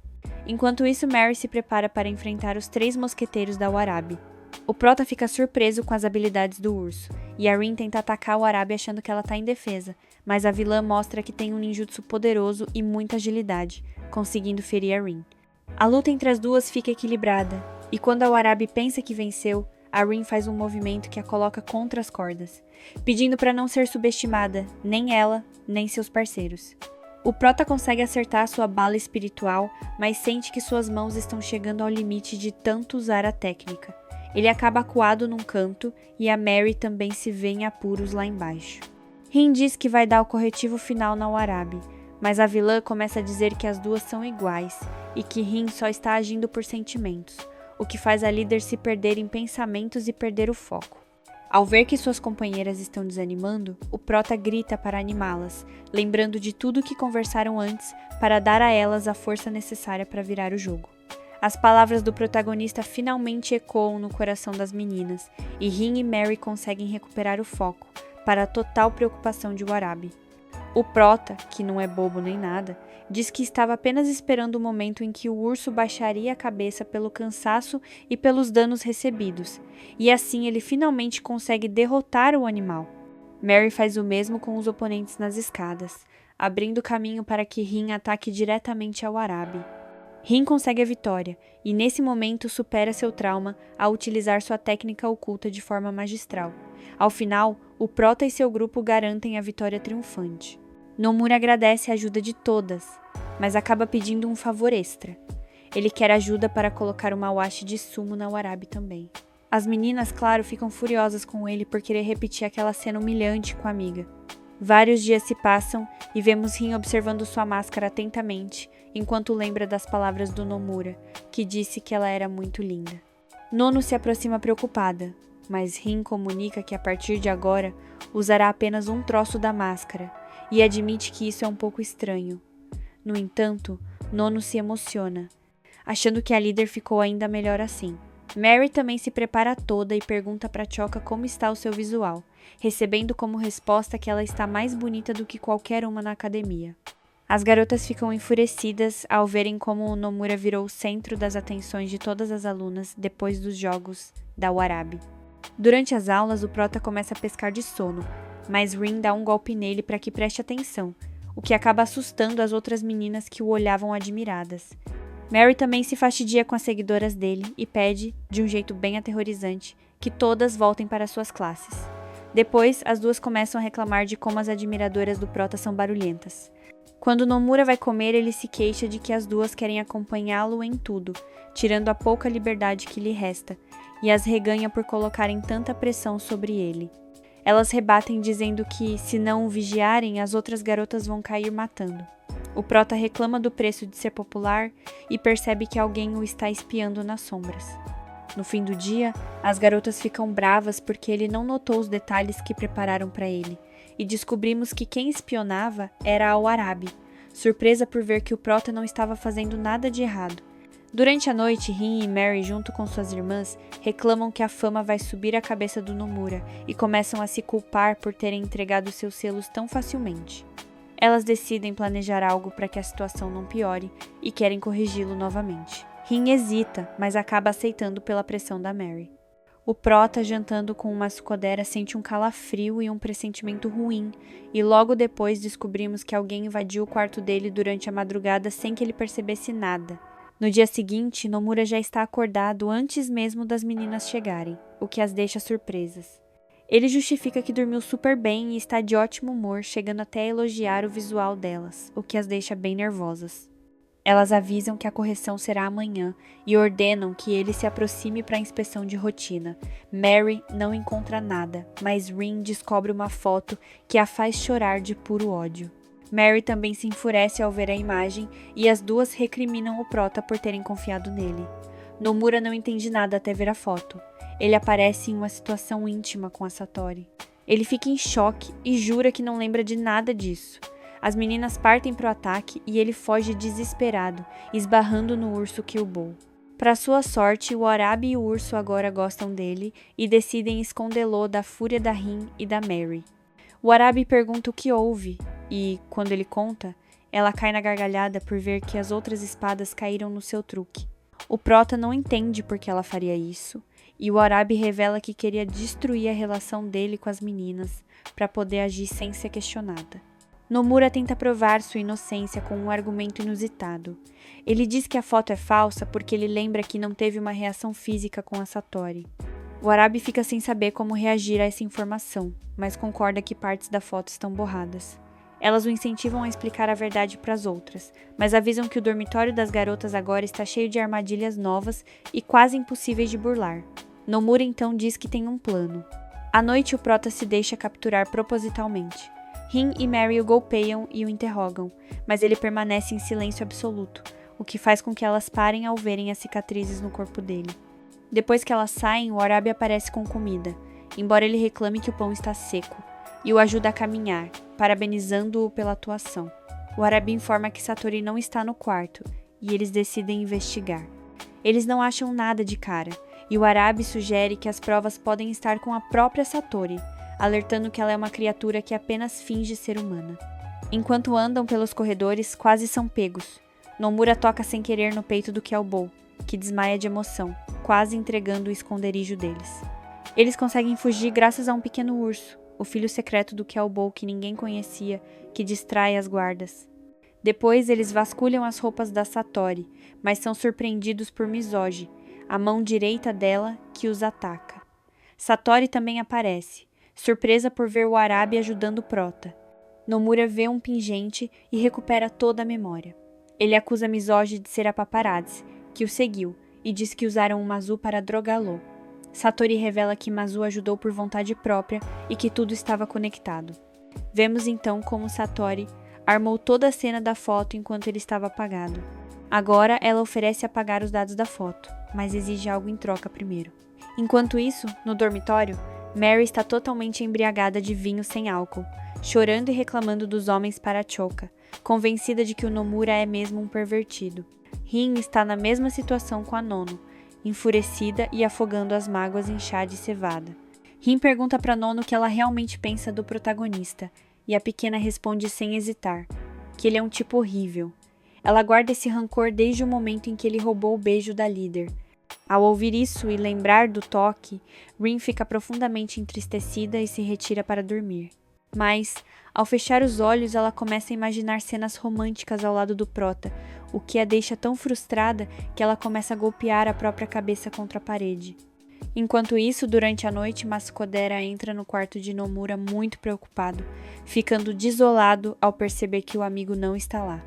Enquanto isso, Mary se prepara para enfrentar os 3 mosqueteiros da Warabi. O Prota fica surpreso com as habilidades do urso, e a Rin tenta atacar a Warabi achando que ela está indefesa, mas a vilã mostra que tem um ninjutsu poderoso e muita agilidade, conseguindo ferir a Rin. A luta entre as duas fica equilibrada, e quando a Warabi pensa que venceu, a Rin faz um movimento que a coloca contra as cordas, pedindo para não ser subestimada, nem ela, nem seus parceiros. O Prota consegue acertar sua bala espiritual, mas sente que suas mãos estão chegando ao limite de tanto usar a técnica. Ele acaba acuado num canto e a Mary também se vê em apuros lá embaixo. Rin diz que vai dar o corretivo final na Warabi, mas a vilã começa a dizer que as duas são iguais e que Rin só está agindo por sentimentos, o que faz a líder se perder em pensamentos e perder o foco. Ao ver que suas companheiras estão desanimando, o Prota grita para animá-las, lembrando de tudo que conversaram antes para dar a elas a força necessária para virar o jogo. As palavras do protagonista finalmente ecoam no coração das meninas, e Rin e Mary conseguem recuperar o foco, para a total preocupação de Warabi. O Prota, que não é bobo nem nada, diz que estava apenas esperando o momento em que o urso baixaria a cabeça pelo cansaço e pelos danos recebidos, e assim ele finalmente consegue derrotar o animal. Mary faz o mesmo com os oponentes nas escadas, abrindo caminho para que Rin ataque diretamente a Warabi. Rin consegue a vitória, e nesse momento supera seu trauma ao utilizar sua técnica oculta de forma magistral. Ao final, o Prota e seu grupo garantem a vitória triunfante. Nomura agradece a ajuda de todas, mas acaba pedindo um favor extra. Ele quer ajuda para colocar uma washi de sumo na Warabi também. As meninas, claro, ficam furiosas com ele por querer repetir aquela cena humilhante com a amiga. Vários dias se passam e vemos Rin observando sua máscara atentamente, enquanto lembra das palavras do Nomura, que disse que ela era muito linda. Nono se aproxima preocupada, mas Rin comunica que a partir de agora usará apenas um troço da máscara e admite que isso é um pouco estranho. No entanto, Nono se emociona, achando que a líder ficou ainda melhor assim. Mary também se prepara toda e pergunta para Choka como está o seu visual, recebendo como resposta que ela está mais bonita do que qualquer uma na academia. As garotas ficam enfurecidas ao verem como o Nomura virou o centro das atenções de todas as alunas depois dos jogos da Warabi. Durante as aulas, o Prota começa a pescar de sono, mas Rin dá um golpe nele para que preste atenção, o que acaba assustando as outras meninas que o olhavam admiradas. Mary também se fastidia com as seguidoras dele e pede, de um jeito bem aterrorizante, que todas voltem para suas classes. Depois, as duas começam a reclamar de como as admiradoras do Prota são barulhentas. Quando Nomura vai comer, ele se queixa de que as duas querem acompanhá-lo em tudo, tirando a pouca liberdade que lhe resta, e as reganha por colocarem tanta pressão sobre ele. Elas rebatem dizendo que, se não o vigiarem, as outras garotas vão cair matando. O prota reclama do preço de ser popular e percebe que alguém o está espiando nas sombras. No fim do dia, as garotas ficam bravas porque ele não notou os detalhes que prepararam para ele, e descobrimos que quem espionava era a Warabi, surpresa por ver que o prota não estava fazendo nada de errado. Durante a noite, Rin e Mary, junto com suas irmãs, reclamam que a fama vai subir a cabeça do Nomura e começam a se culpar por terem entregado seus selos tão facilmente. Elas decidem planejar algo para que a situação não piore e querem corrigi-lo novamente. Rin hesita, mas acaba aceitando pela pressão da Mary. O prota, jantando com uma sucodera, sente um calafrio e um pressentimento ruim, e logo depois descobrimos que alguém invadiu o quarto dele durante a madrugada sem que ele percebesse nada. No dia seguinte, Nomura já está acordado antes mesmo das meninas chegarem, o que as deixa surpresas. Ele justifica que dormiu super bem e está de ótimo humor, chegando até a elogiar o visual delas, o que as deixa bem nervosas. Elas avisam que a correção será amanhã e ordenam que ele se aproxime para a inspeção de rotina. Mary não encontra nada, mas Rin descobre uma foto que a faz chorar de puro ódio. Mary também se enfurece ao ver a imagem e as duas recriminam o prota por terem confiado nele. Nomura não entende nada até ver a foto. Ele aparece em uma situação íntima com a Satori. Ele fica em choque e jura que não lembra de nada disso. As meninas partem para o ataque e ele foge desesperado, esbarrando no urso Kyuubo. Para sua sorte, o Warabi e o urso agora gostam dele e decidem escondê-lo da fúria da Rin e da Mary. O Warabi pergunta o que houve e, quando ele conta, ela cai na gargalhada por ver que as outras espadas caíram no seu truque. O prota não entende por que ela faria isso, e o Warabi revela que queria destruir a relação dele com as meninas para poder agir sem ser questionada. Nomura tenta provar sua inocência com um argumento inusitado. Ele diz que a foto é falsa porque ele lembra que não teve uma reação física com a Satori. O Warabi fica sem saber como reagir a essa informação, mas concorda que partes da foto estão borradas. Elas o incentivam a explicar a verdade para as outras, mas avisam que o dormitório das garotas agora está cheio de armadilhas novas e quase impossíveis de burlar. Nomura então diz que tem um plano. À noite, o prota se deixa capturar propositalmente. Rin e Mary o golpeiam e o interrogam, mas ele permanece em silêncio absoluto, o que faz com que elas parem ao verem as cicatrizes no corpo dele. Depois que elas saem, o Warabi aparece com comida, embora ele reclame que o pão está seco, e o ajuda a caminhar, parabenizando-o pela atuação. O Warabi informa que Satori não está no quarto, e eles decidem investigar. Eles não acham nada de cara, e o Warabi sugere que as provas podem estar com a própria Satori, alertando que ela é uma criatura que apenas finge ser humana. Enquanto andam pelos corredores, quase são pegos. Nomura toca sem querer no peito do Kyuubo, que desmaia de emoção, quase entregando o esconderijo deles. Eles conseguem fugir graças a um pequeno urso, o filho secreto do Kyuubo que ninguém conhecia, que distrai as guardas. Depois eles vasculham as roupas da Satori, mas são surpreendidos por Mizoji, a mão direita dela, que os ataca. Satori também aparece, surpresa por ver o Warabi ajudando o prota. Nomura vê um pingente e recupera toda a memória. Ele acusa Mizoji de ser a paparazzi, que o seguiu, e diz que usaram o Mazu para drogá-lo. Satori revela que Mazu ajudou por vontade própria e que tudo estava conectado. Vemos então como Satori armou toda a cena da foto enquanto ele estava apagado. Agora ela oferece apagar os dados da foto, mas exige algo em troca primeiro. Enquanto isso, no dormitório, Mary está totalmente embriagada de vinho sem álcool, chorando e reclamando dos homens para Choka, convencida de que o Nomura é mesmo um pervertido. Rin está na mesma situação com a Nono, enfurecida e afogando as mágoas em chá de cevada. Rin pergunta para Nono o que ela realmente pensa do protagonista, e a pequena responde sem hesitar, que ele é um tipo horrível. Ela guarda esse rancor desde o momento em que ele roubou o beijo da líder. Ao ouvir isso e lembrar do toque, Rin fica profundamente entristecida e se retira para dormir. Mas, ao fechar os olhos, ela começa a imaginar cenas românticas ao lado do prota, o que a deixa tão frustrada que ela começa a golpear a própria cabeça contra a parede. Enquanto isso, durante a noite, Maskodera entra no quarto de Nomura muito preocupado, ficando desolado ao perceber que o amigo não está lá.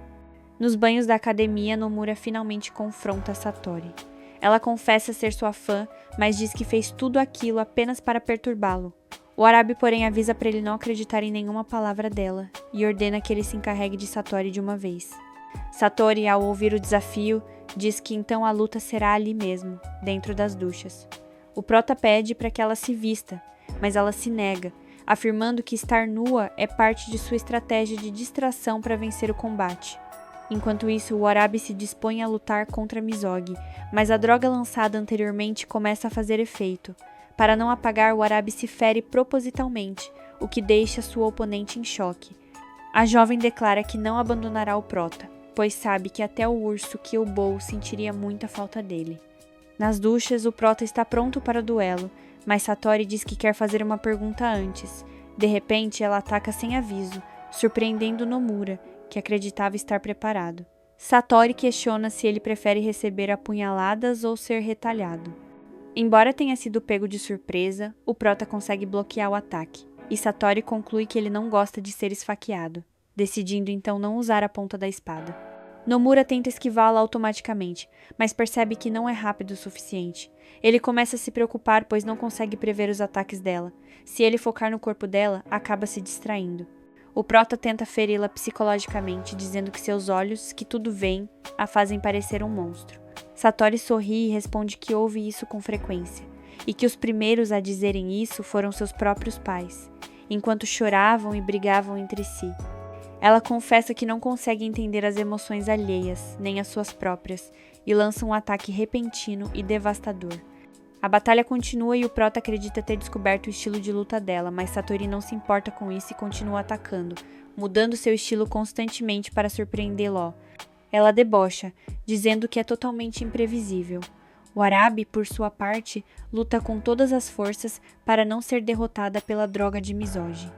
Nos banhos da academia, Nomura finalmente confronta Satori. Ela confessa ser sua fã, mas diz que fez tudo aquilo apenas para perturbá-lo. O Arabi, porém, avisa para ele não acreditar em nenhuma palavra dela e ordena que ele se encarregue de Satori de uma vez. Satori, ao ouvir o desafio, diz que então a luta será ali mesmo, dentro das duchas. O prota pede para que ela se vista, mas ela se nega, afirmando que estar nua é parte de sua estratégia de distração para vencer o combate. Enquanto isso, o Arabi se dispõe a lutar contra Mizogi, mas a droga lançada anteriormente começa a fazer efeito. Para não apagar, o Arabi se fere propositalmente, o que deixa sua oponente em choque. A jovem declara que não abandonará o prota, pois sabe que até o urso Kyuubi sentiria muita falta dele. Nas duchas, o prota está pronto para o duelo, mas Satori diz que quer fazer uma pergunta antes. De repente, ela ataca sem aviso, surpreendendo Nomura, que acreditava estar preparado. Satori questiona se ele prefere receber apunhaladas ou ser retalhado. Embora tenha sido pego de surpresa, o prota consegue bloquear o ataque, e Satori conclui que ele não gosta de ser esfaqueado, decidindo então não usar a ponta da espada. Nomura tenta esquivá-la automaticamente, mas percebe que não é rápido o suficiente. Ele começa a se preocupar, pois não consegue prever os ataques dela. Se ele focar no corpo dela, acaba se distraindo. O prota tenta feri-la psicologicamente, dizendo que seus olhos, que tudo veem, a fazem parecer um monstro. Satori sorri e responde que ouve isso com frequência, e que os primeiros a dizerem isso foram seus próprios pais, enquanto choravam e brigavam entre si. Ela confessa que não consegue entender as emoções alheias, nem as suas próprias, e lança um ataque repentino e devastador. A batalha continua e o prota acredita ter descoberto o estilo de luta dela, mas Satori não se importa com isso e continua atacando, mudando seu estilo constantemente para surpreendê-lo. Ela debocha, dizendo que é totalmente imprevisível. O Arabi, por sua parte, luta com todas as forças para não ser derrotada pela droga de Mizogi.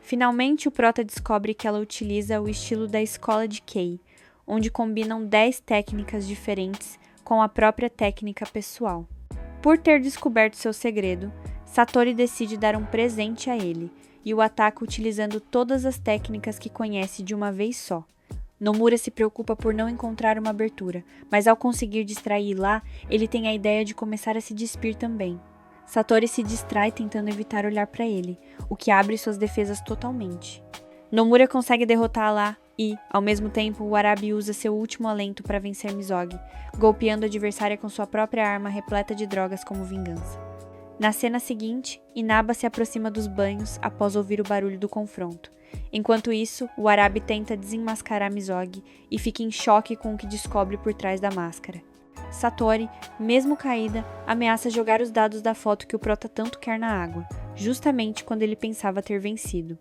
Finalmente, o prota descobre que ela utiliza o estilo da escola de Kei, onde combinam 10 técnicas diferentes com a própria técnica pessoal. Por ter descoberto seu segredo, Satori decide dar um presente a ele e o ataca utilizando todas as técnicas que conhece de uma vez só. Nomura se preocupa por não encontrar uma abertura, mas ao conseguir distrair lá, ele tem a ideia de começar a se despir também. Satori se distrai tentando evitar olhar para ele, o que abre suas defesas totalmente. Nomura consegue derrotá-la e, ao mesmo tempo, o Arabi usa seu último alento para vencer Mizogi, golpeando a adversária com sua própria arma repleta de drogas como vingança. Na cena seguinte, Inaba se aproxima dos banhos após ouvir o barulho do confronto. Enquanto isso, o Arabi tenta desenmascarar Mizogi e fica em choque com o que descobre por trás da máscara. Satori, mesmo caída, ameaça jogar os dados da foto que o prota tanto quer na água, justamente quando ele pensava ter vencido.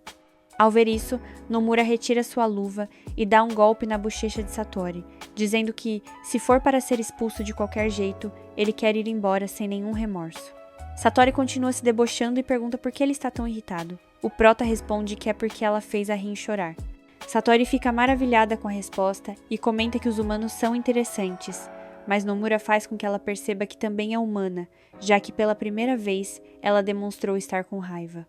Ao ver isso, Nomura retira sua luva e dá um golpe na bochecha de Satori, dizendo que, se for para ser expulso de qualquer jeito, ele quer ir embora sem nenhum remorso. Satori continua se debochando e pergunta por que ele está tão irritado. O prota responde que é porque ela fez a Rin chorar. Satori fica maravilhada com a resposta e comenta que os humanos são interessantes, mas Nomura faz com que ela perceba que também é humana, já que pela primeira vez ela demonstrou estar com raiva.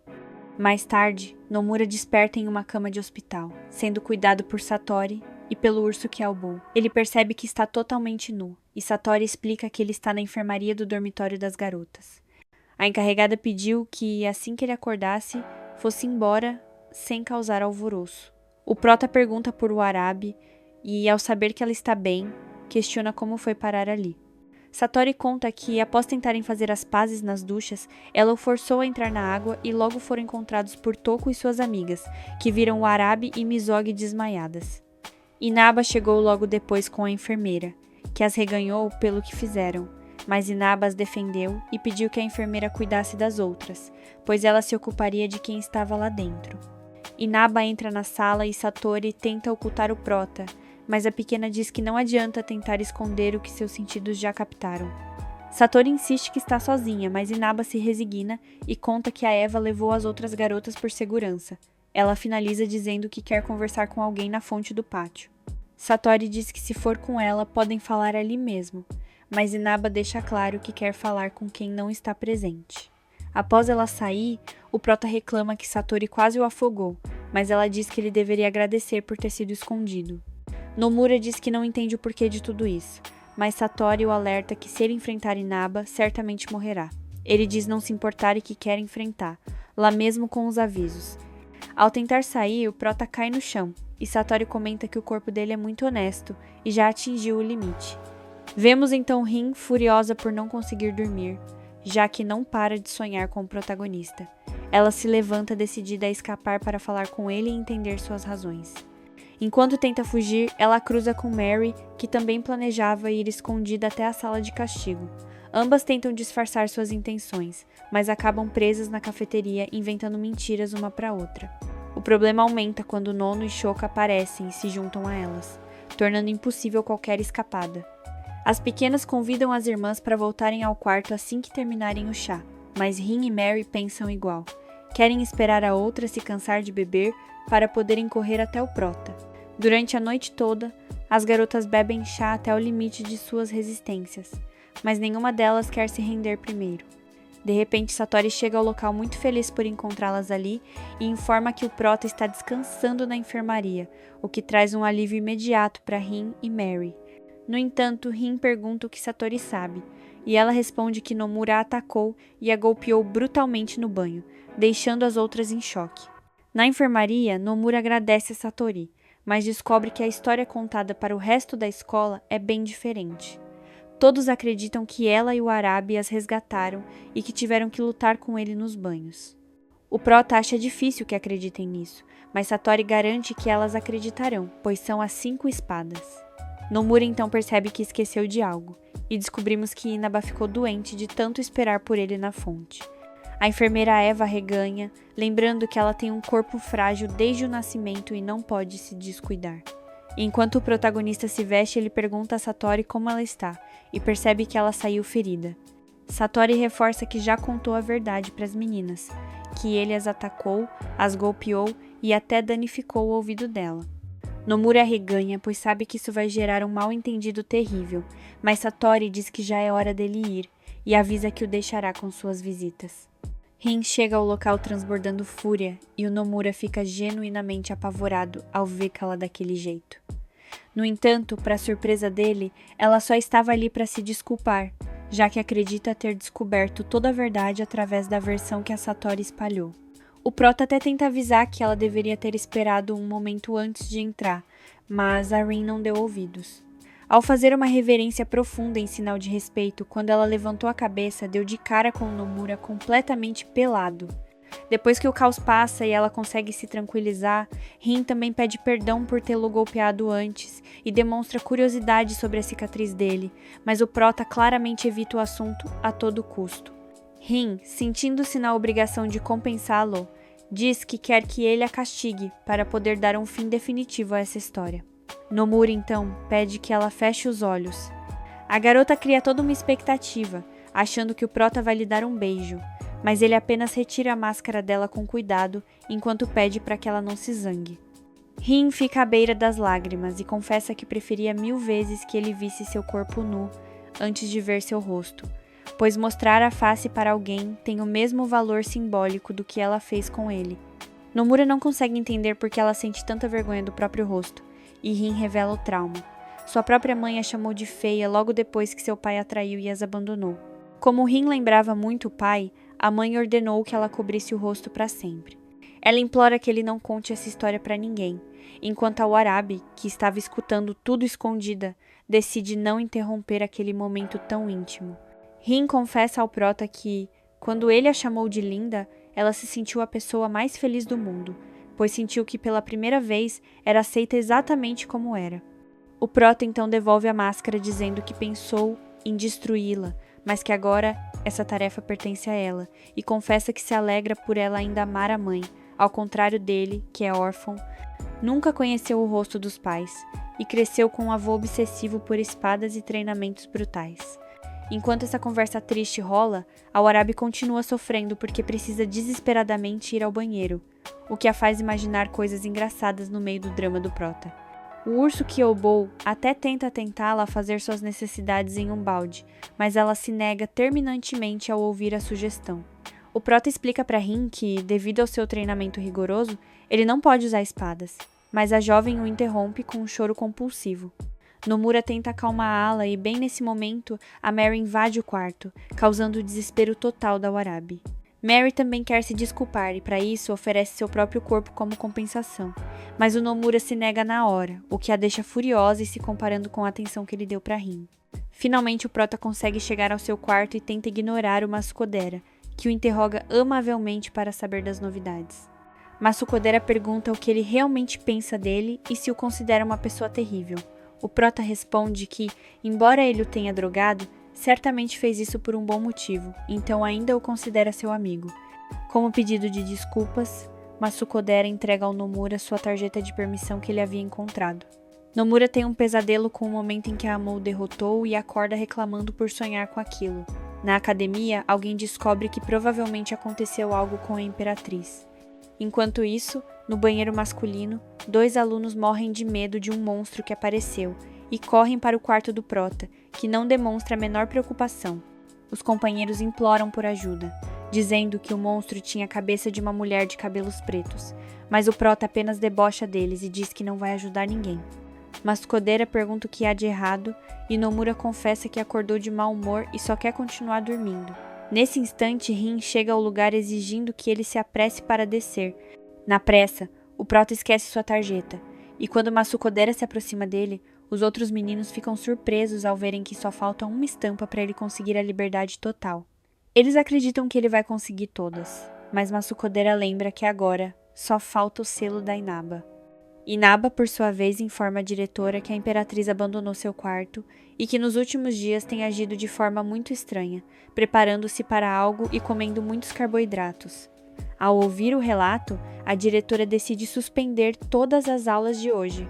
Mais tarde, Nomura desperta em uma cama de hospital, sendo cuidado por Satori e pelo urso Kyuubi. Ele percebe que está totalmente nu, e Satori explica que ele está na enfermaria do dormitório das garotas. A encarregada pediu que, assim que ele acordasse, fosse embora sem causar alvoroço. O prota pergunta por o Arabi e, ao saber que ela está bem, questiona como foi parar ali. Satori conta que, após tentarem fazer as pazes nas duchas, ela o forçou a entrar na água e logo foram encontrados por Toko e suas amigas, que viram o Arabi e Mizogi desmaiadas. Inaba chegou logo depois com a enfermeira, que as reganhou pelo que fizeram, mas Inaba as defendeu e pediu que a enfermeira cuidasse das outras, pois ela se ocuparia de quem estava lá dentro. Inaba entra na sala e Satori tenta ocultar o prota, mas a pequena diz que não adianta tentar esconder o que seus sentidos já captaram. Satori insiste que está sozinha, mas Inaba se resigna e conta que a Eva levou as outras garotas por segurança. Ela finaliza dizendo que quer conversar com alguém na fonte do pátio. Satori diz que se for com ela, podem falar ali mesmo, mas Inaba deixa claro que quer falar com quem não está presente. Após ela sair, o prota reclama que Satori quase o afogou, mas ela diz que ele deveria agradecer por ter sido escondido. Nomura diz que não entende o porquê de tudo isso, mas Satori o alerta que se ele enfrentar Inaba, certamente morrerá. Ele diz não se importar e que quer enfrentar, lá mesmo com os avisos. Ao tentar sair, o prota cai no chão, e Satori comenta que o corpo dele é muito honesto e já atingiu o limite. Vemos então Rin furiosa por não conseguir dormir, já que não para de sonhar com o protagonista. Ela se levanta decidida a escapar para falar com ele e entender suas razões. Enquanto tenta fugir, ela cruza com Mary, que também planejava ir escondida até a sala de castigo. Ambas tentam disfarçar suas intenções, mas acabam presas na cafeteria inventando mentiras uma para outra. O problema aumenta quando Nono e Shouka aparecem e se juntam a elas, tornando impossível qualquer escapada. As pequenas convidam as irmãs para voltarem ao quarto assim que terminarem o chá, mas Rin e Mary pensam igual. Querem esperar a outra se cansar de beber para poderem correr até o prota. Durante a noite toda, as garotas bebem chá até o limite de suas resistências, mas nenhuma delas quer se render primeiro. De repente, Satori chega ao local muito feliz por encontrá-las ali e informa que o prota está descansando na enfermaria, o que traz um alívio imediato para Rin e Mary. No entanto, Rin pergunta o que Satori sabe, e ela responde que Nomura a atacou e a golpeou brutalmente no banho, deixando as outras em choque. Na enfermaria, Nomura agradece a Satori, mas descobre que a história contada para o resto da escola é bem diferente. Todos acreditam que ela e o Arabi as resgataram e que tiveram que lutar com ele nos banhos. O prota acha difícil que acreditem nisso, mas Satori garante que elas acreditarão, pois são as 5 espadas. Nomura então percebe que esqueceu de algo, e descobrimos que Inaba ficou doente de tanto esperar por ele na fonte. A enfermeira Eva reganha, lembrando que ela tem um corpo frágil desde o nascimento e não pode se descuidar. Enquanto o protagonista se veste, ele pergunta a Satori como ela está, e percebe que ela saiu ferida. Satori reforça que já contou a verdade para as meninas, que ele as atacou, as golpeou e até danificou o ouvido dela. Nomura reganha, pois sabe que isso vai gerar um mal-entendido terrível, mas Satori diz que já é hora dele ir, e avisa que o deixará com suas visitas. Rin chega ao local transbordando fúria, e o Nomura fica genuinamente apavorado ao vê-la daquele jeito. No entanto, para surpresa dele, ela só estava ali para se desculpar, já que acredita ter descoberto toda a verdade através da versão que a Satori espalhou. O prota até tenta avisar que ela deveria ter esperado um momento antes de entrar, mas a Rin não deu ouvidos. Ao fazer uma reverência profunda em sinal de respeito, quando ela levantou a cabeça, deu de cara com o Nomura completamente pelado. Depois que o caos passa e ela consegue se tranquilizar, Rin também pede perdão por tê-lo golpeado antes e demonstra curiosidade sobre a cicatriz dele, mas o prota claramente evita o assunto a todo custo. Rin, sentindo-se na obrigação de compensá-lo, diz que quer que ele a castigue para poder dar um fim definitivo a essa história. Nomura, então, pede que ela feche os olhos. A garota cria toda uma expectativa, achando que o prota vai lhe dar um beijo, mas ele apenas retira a máscara dela com cuidado, enquanto pede para que ela não se zangue. Rin fica à beira das lágrimas e confessa que preferia 1000 vezes que ele visse seu corpo nu antes de ver seu rosto, pois mostrar a face para alguém tem o mesmo valor simbólico do que ela fez com ele. Nomura não consegue entender por que ela sente tanta vergonha do próprio rosto, e Rin revela o trauma. Sua própria mãe a chamou de feia logo depois que seu pai a traiu e as abandonou. Como Rin lembrava muito o pai, a mãe ordenou que ela cobrisse o rosto para sempre. Ela implora que ele não conte essa história para ninguém, enquanto a Arabi, que estava escutando tudo escondida, decide não interromper aquele momento tão íntimo. Rin confessa ao prota que, quando ele a chamou de linda, ela se sentiu a pessoa mais feliz do mundo, pois sentiu que pela primeira vez era aceita exatamente como era. O prota então devolve a máscara dizendo que pensou em destruí-la, mas que agora essa tarefa pertence a ela, e confessa que se alegra por ela ainda amar a mãe, ao contrário dele, que é órfão, nunca conheceu o rosto dos pais, e cresceu com um avô obsessivo por espadas e treinamentos brutais. Enquanto essa conversa triste rola, a Arabi continua sofrendo porque precisa desesperadamente ir ao banheiro, o que a faz imaginar coisas engraçadas no meio do drama do prota. O urso Kyobou até tenta tentá-la a fazer suas necessidades em um balde, mas ela se nega terminantemente ao ouvir a sugestão. O prota explica para Rin que, devido ao seu treinamento rigoroso, ele não pode usar espadas, mas a jovem o interrompe com um choro compulsivo. Nomura tenta acalmá-la e bem nesse momento, a Mary invade o quarto, causando o desespero total da Warabi. Mary também quer se desculpar e para isso oferece seu próprio corpo como compensação, mas o Nomura se nega na hora, o que a deixa furiosa e se comparando com a atenção que ele deu para Rin. Finalmente o Prota consegue chegar ao seu quarto e tenta ignorar o Masukodera, que o interroga amavelmente para saber das novidades. Masukodera pergunta o que ele realmente pensa dele e se o considera uma pessoa terrível. O Prota responde que, embora ele o tenha drogado, certamente fez isso por um bom motivo, então ainda o considera seu amigo. Como pedido de desculpas, Masukodera entrega ao Nomura sua tarjeta de permissão que ele havia encontrado. Nomura tem um pesadelo com o momento em que a Amo o derrotou e acorda reclamando por sonhar com aquilo. Na academia, alguém descobre que provavelmente aconteceu algo com a Imperatriz. Enquanto isso, no banheiro masculino, 2 alunos morrem de medo de um monstro que apareceu e correm para o quarto do Prota, que não demonstra a menor preocupação. Os companheiros imploram por ajuda, dizendo que o monstro tinha a cabeça de uma mulher de cabelos pretos, mas o Prota apenas debocha deles e diz que não vai ajudar ninguém. Masukodera pergunta o que há de errado e Nomura confessa que acordou de mau humor e só quer continuar dormindo. Nesse instante, Rin chega ao lugar exigindo que ele se apresse para descer. Na pressa, o Prota esquece sua tarjeta, e quando Masukodera se aproxima dele, os outros meninos ficam surpresos ao verem que só falta uma estampa para ele conseguir a liberdade total. Eles acreditam que ele vai conseguir todas, mas Masukodera lembra que agora só falta o selo da Inaba. Inaba, por sua vez, informa a diretora que a Imperatriz abandonou seu quarto e que nos últimos dias tem agido de forma muito estranha, preparando-se para algo e comendo muitos carboidratos. Ao ouvir o relato, a diretora decide suspender todas as aulas de hoje.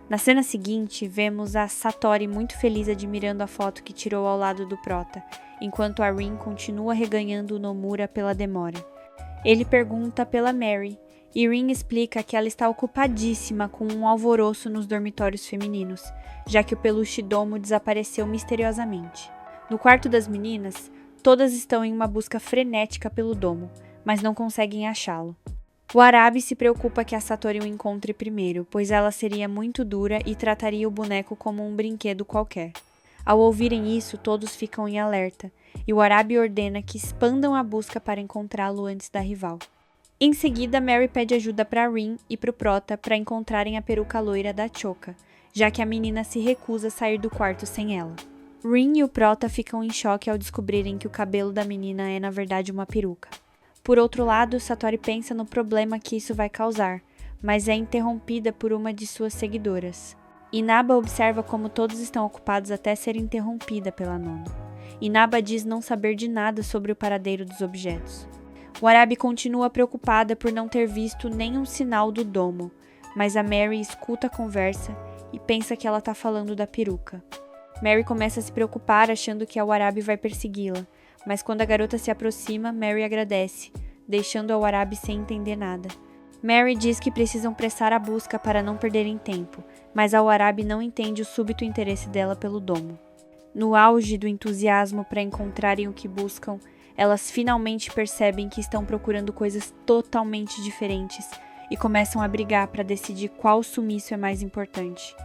Na cena seguinte, vemos a Satori muito feliz admirando a foto que tirou ao lado do Prota, enquanto a Rin continua reganhando o Nomura pela demora. Ele pergunta pela Mary, e Rin explica que ela está ocupadíssima com um alvoroço nos dormitórios femininos, já que o peluche domo desapareceu misteriosamente. No quarto das meninas, todas estão em uma busca frenética pelo domo, mas não conseguem achá-lo. O Arabi se preocupa que a Satori o encontre primeiro, pois ela seria muito dura e trataria o boneco como um brinquedo qualquer. Ao ouvirem isso, todos ficam em alerta, e o Arabi ordena que expandam a busca para encontrá-lo antes da rival. Em seguida, Mary pede ajuda para Rin e para o Prota para encontrarem a peruca loira da Choka, já que a menina se recusa a sair do quarto sem ela. Rin e o Prota ficam em choque ao descobrirem que o cabelo da menina é na verdade uma peruca. Por outro lado, Satori pensa no problema que isso vai causar, mas é interrompida por uma de suas seguidoras. Inaba observa como todos estão ocupados até ser interrompida pela nona. Inaba diz não saber de nada sobre o paradeiro dos objetos. O Arabi continua preocupada por não ter visto nenhum sinal do domo, mas a Mary escuta a conversa e pensa que ela está falando da peruca. Mary começa a se preocupar achando que o Arabi vai persegui-la, mas quando a garota se aproxima, Mary agradece, deixando o Arabi sem entender nada. Mary diz que precisam pressar a busca para não perderem tempo, mas a Arabi não entende o súbito interesse dela pelo domo. No auge do entusiasmo para encontrarem o que buscam, elas finalmente percebem que estão procurando coisas totalmente diferentes e começam a brigar para decidir qual sumiço é mais importante.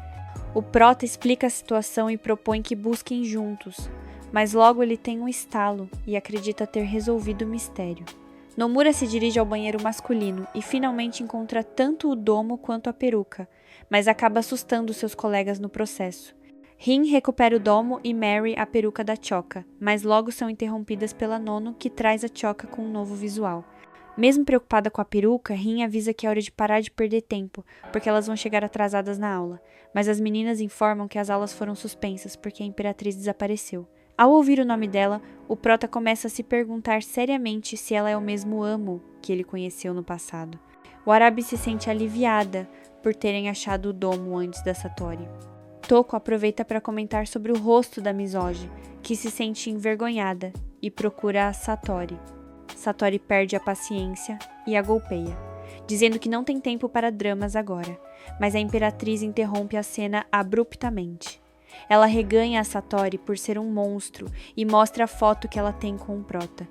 O Prota explica a situação e propõe que busquem juntos, mas logo ele tem um estalo e acredita ter resolvido o mistério. Nomura se dirige ao banheiro masculino e finalmente encontra tanto o domo quanto a peruca, mas acaba assustando seus colegas no processo. Rin recupera o domo e Mary a peruca da Choka, mas logo são interrompidas pela Nono, que traz a Choka com um novo visual. Mesmo preocupada com a peruca, Rin avisa que é hora de parar de perder tempo, porque elas vão chegar atrasadas na aula, mas as meninas informam que as aulas foram suspensas porque a Imperatriz desapareceu. Ao ouvir o nome dela, o Prota começa a se perguntar seriamente se ela é o mesmo Amo que ele conheceu no passado. O Arabi se sente aliviada por terem achado o domo antes da Satori. Toko aproveita para comentar sobre o rosto da Mizoji, que se sente envergonhada e procura a Satori. Satori perde a paciência e a golpeia, dizendo que não tem tempo para dramas agora, mas a Imperatriz interrompe a cena abruptamente. Ela reganha a Satori por ser um monstro e mostra a foto que ela tem com o Prota.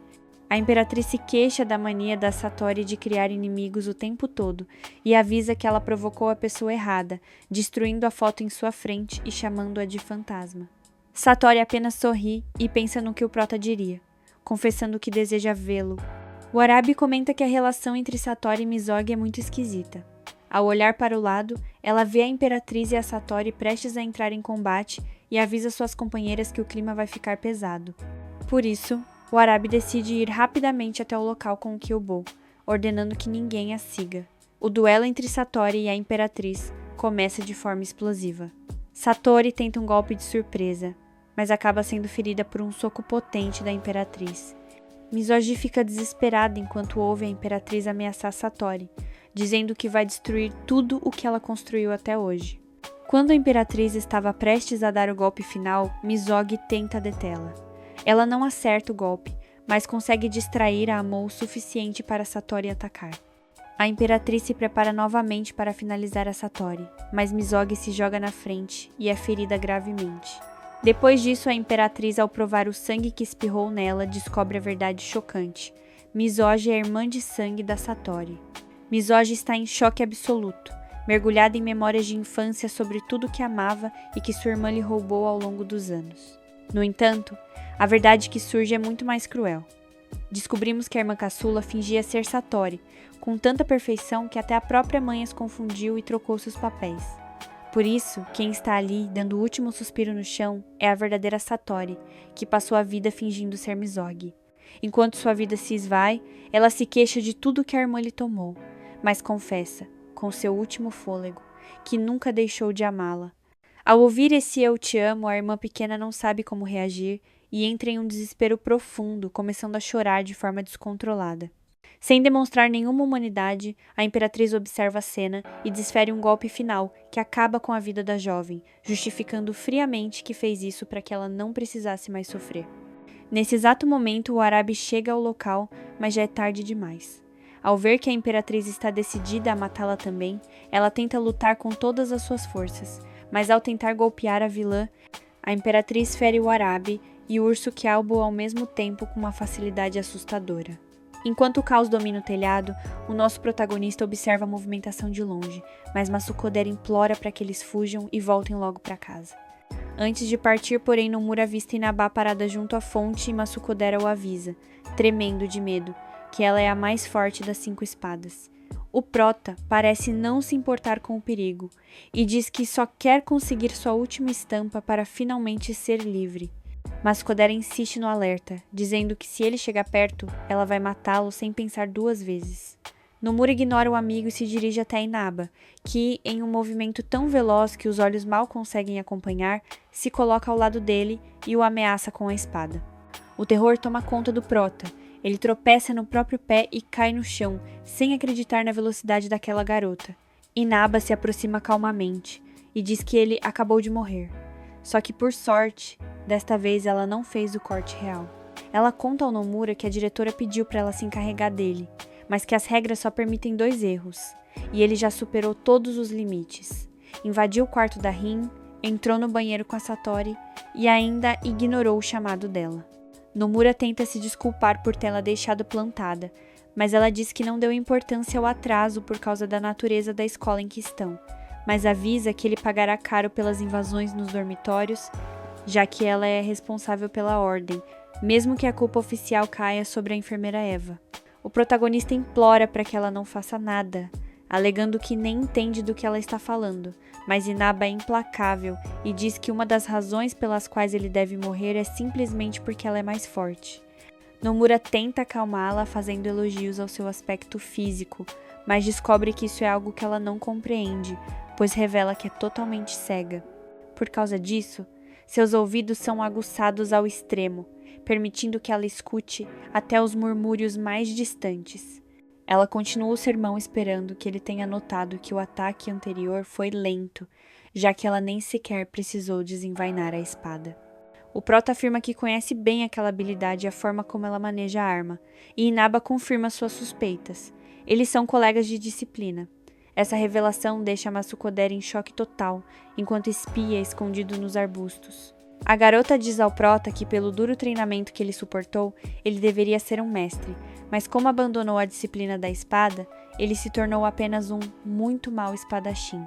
A Imperatriz se queixa da mania da Satori de criar inimigos o tempo todo e avisa que ela provocou a pessoa errada, destruindo a foto em sua frente e chamando-a de fantasma. Satori apenas sorri e pensa no que o prota diria, confessando que deseja vê-lo. O Arabi comenta que a relação entre Satori e Misogi é muito esquisita. Ao olhar para o lado, ela vê a Imperatriz e a Satori prestes a entrar em combate e avisa suas companheiras que o clima vai ficar pesado. Por isso, o Arabi decide ir rapidamente até o local com o Kyuubi, ordenando que ninguém a siga. O duelo entre Satori e a Imperatriz começa de forma explosiva. Satori tenta um golpe de surpresa, mas acaba sendo ferida por um soco potente da Imperatriz. Misogi fica desesperada enquanto ouve a Imperatriz ameaçar Satori, dizendo que vai destruir tudo o que ela construiu até hoje. Quando a Imperatriz estava prestes a dar o golpe final, Misogi tenta detê-la. Ela não acerta o golpe, mas consegue distrair a Amou o suficiente para Satori atacar. A Imperatriz se prepara novamente para finalizar a Satori, mas Misogi se joga na frente e é ferida gravemente. Depois disso, a Imperatriz, ao provar o sangue que espirrou nela, descobre a verdade chocante. Misogi é irmã de sangue da Satori. Misogi está em choque absoluto, mergulhada em memórias de infância sobre tudo que amava e que sua irmã lhe roubou ao longo dos anos. No entanto, a verdade que surge é muito mais cruel. Descobrimos que a irmã caçula fingia ser Satori, com tanta perfeição que até a própria mãe as confundiu e trocou seus papéis. Por isso, quem está ali, dando o último suspiro no chão, é a verdadeira Satori, que passou a vida fingindo ser Misogi. Enquanto sua vida se esvai, ela se queixa de tudo que a irmã lhe tomou, mas confessa, com seu último fôlego, que nunca deixou de amá-la. Ao ouvir esse "eu te amo", a irmã pequena não sabe como reagir e entra em um desespero profundo, começando a chorar de forma descontrolada. Sem demonstrar nenhuma humanidade, a Imperatriz observa a cena e desfere um golpe final que acaba com a vida da jovem, justificando friamente que fez isso para que ela não precisasse mais sofrer. Nesse exato momento, o Arabi chega ao local, mas já é tarde demais. Ao ver que a Imperatriz está decidida a matá-la também, ela tenta lutar com todas as suas forças, mas ao tentar golpear a vilã, a Imperatriz fere o Arabi e o urso Kyuubi ao mesmo tempo com uma facilidade assustadora. Enquanto o caos domina o telhado, o nosso protagonista observa a movimentação de longe, mas Masukodera implora para que eles fujam e voltem logo para casa. Antes de partir, porém, Nomura avista Inaba parada junto à fonte e Masukodera o avisa, tremendo de medo, que ela é a mais forte das 5 espadas. O prota parece não se importar com o perigo e diz que só quer conseguir sua última estampa para finalmente ser livre. Masukodera insiste no alerta, dizendo que se ele chegar perto, ela vai matá-lo sem pensar 2 vezes. Nomura ignora o amigo e se dirige até Inaba, que, em um movimento tão veloz que os olhos mal conseguem acompanhar, se coloca ao lado dele e o ameaça com a espada. O terror toma conta do prota. Ele tropeça no próprio pé e cai no chão, sem acreditar na velocidade daquela garota. Inaba se aproxima calmamente e diz que ele acabou de morrer. Só que, por sorte, desta vez ela não fez o corte real. Ela conta ao Nomura que a diretora pediu para ela se encarregar dele, mas que as regras só permitem 2 erros, e ele já superou todos os limites. Invadiu o quarto da Rin, entrou no banheiro com a Satori e ainda ignorou o chamado dela. Nomura tenta se desculpar por tê-la deixado plantada, mas ela diz que não deu importância ao atraso por causa da natureza da escola em que estão, mas avisa que ele pagará caro pelas invasões nos dormitórios, já que ela é responsável pela ordem, mesmo que a culpa oficial caia sobre a enfermeira Eva. O protagonista implora para que ela não faça nada, alegando que nem entende do que ela está falando, mas Inaba é implacável e diz que uma das razões pelas quais ele deve morrer é simplesmente porque ela é mais forte. Nomura tenta acalmá-la fazendo elogios ao seu aspecto físico, mas descobre que isso é algo que ela não compreende, pois revela que é totalmente cega. Por causa disso, seus ouvidos são aguçados ao extremo, permitindo que ela escute até os murmúrios mais distantes. Ela continua o sermão esperando que ele tenha notado que o ataque anterior foi lento, já que ela nem sequer precisou desenvainar a espada. O prota afirma que conhece bem aquela habilidade e a forma como ela maneja a arma, e Inaba confirma suas suspeitas. Eles são colegas de disciplina. Essa revelação deixa Masukodera em choque total, enquanto espia escondido nos arbustos. A garota diz ao Prota que, pelo duro treinamento que ele suportou, ele deveria ser um mestre, mas como abandonou a disciplina da espada, ele se tornou apenas um muito mau espadachim.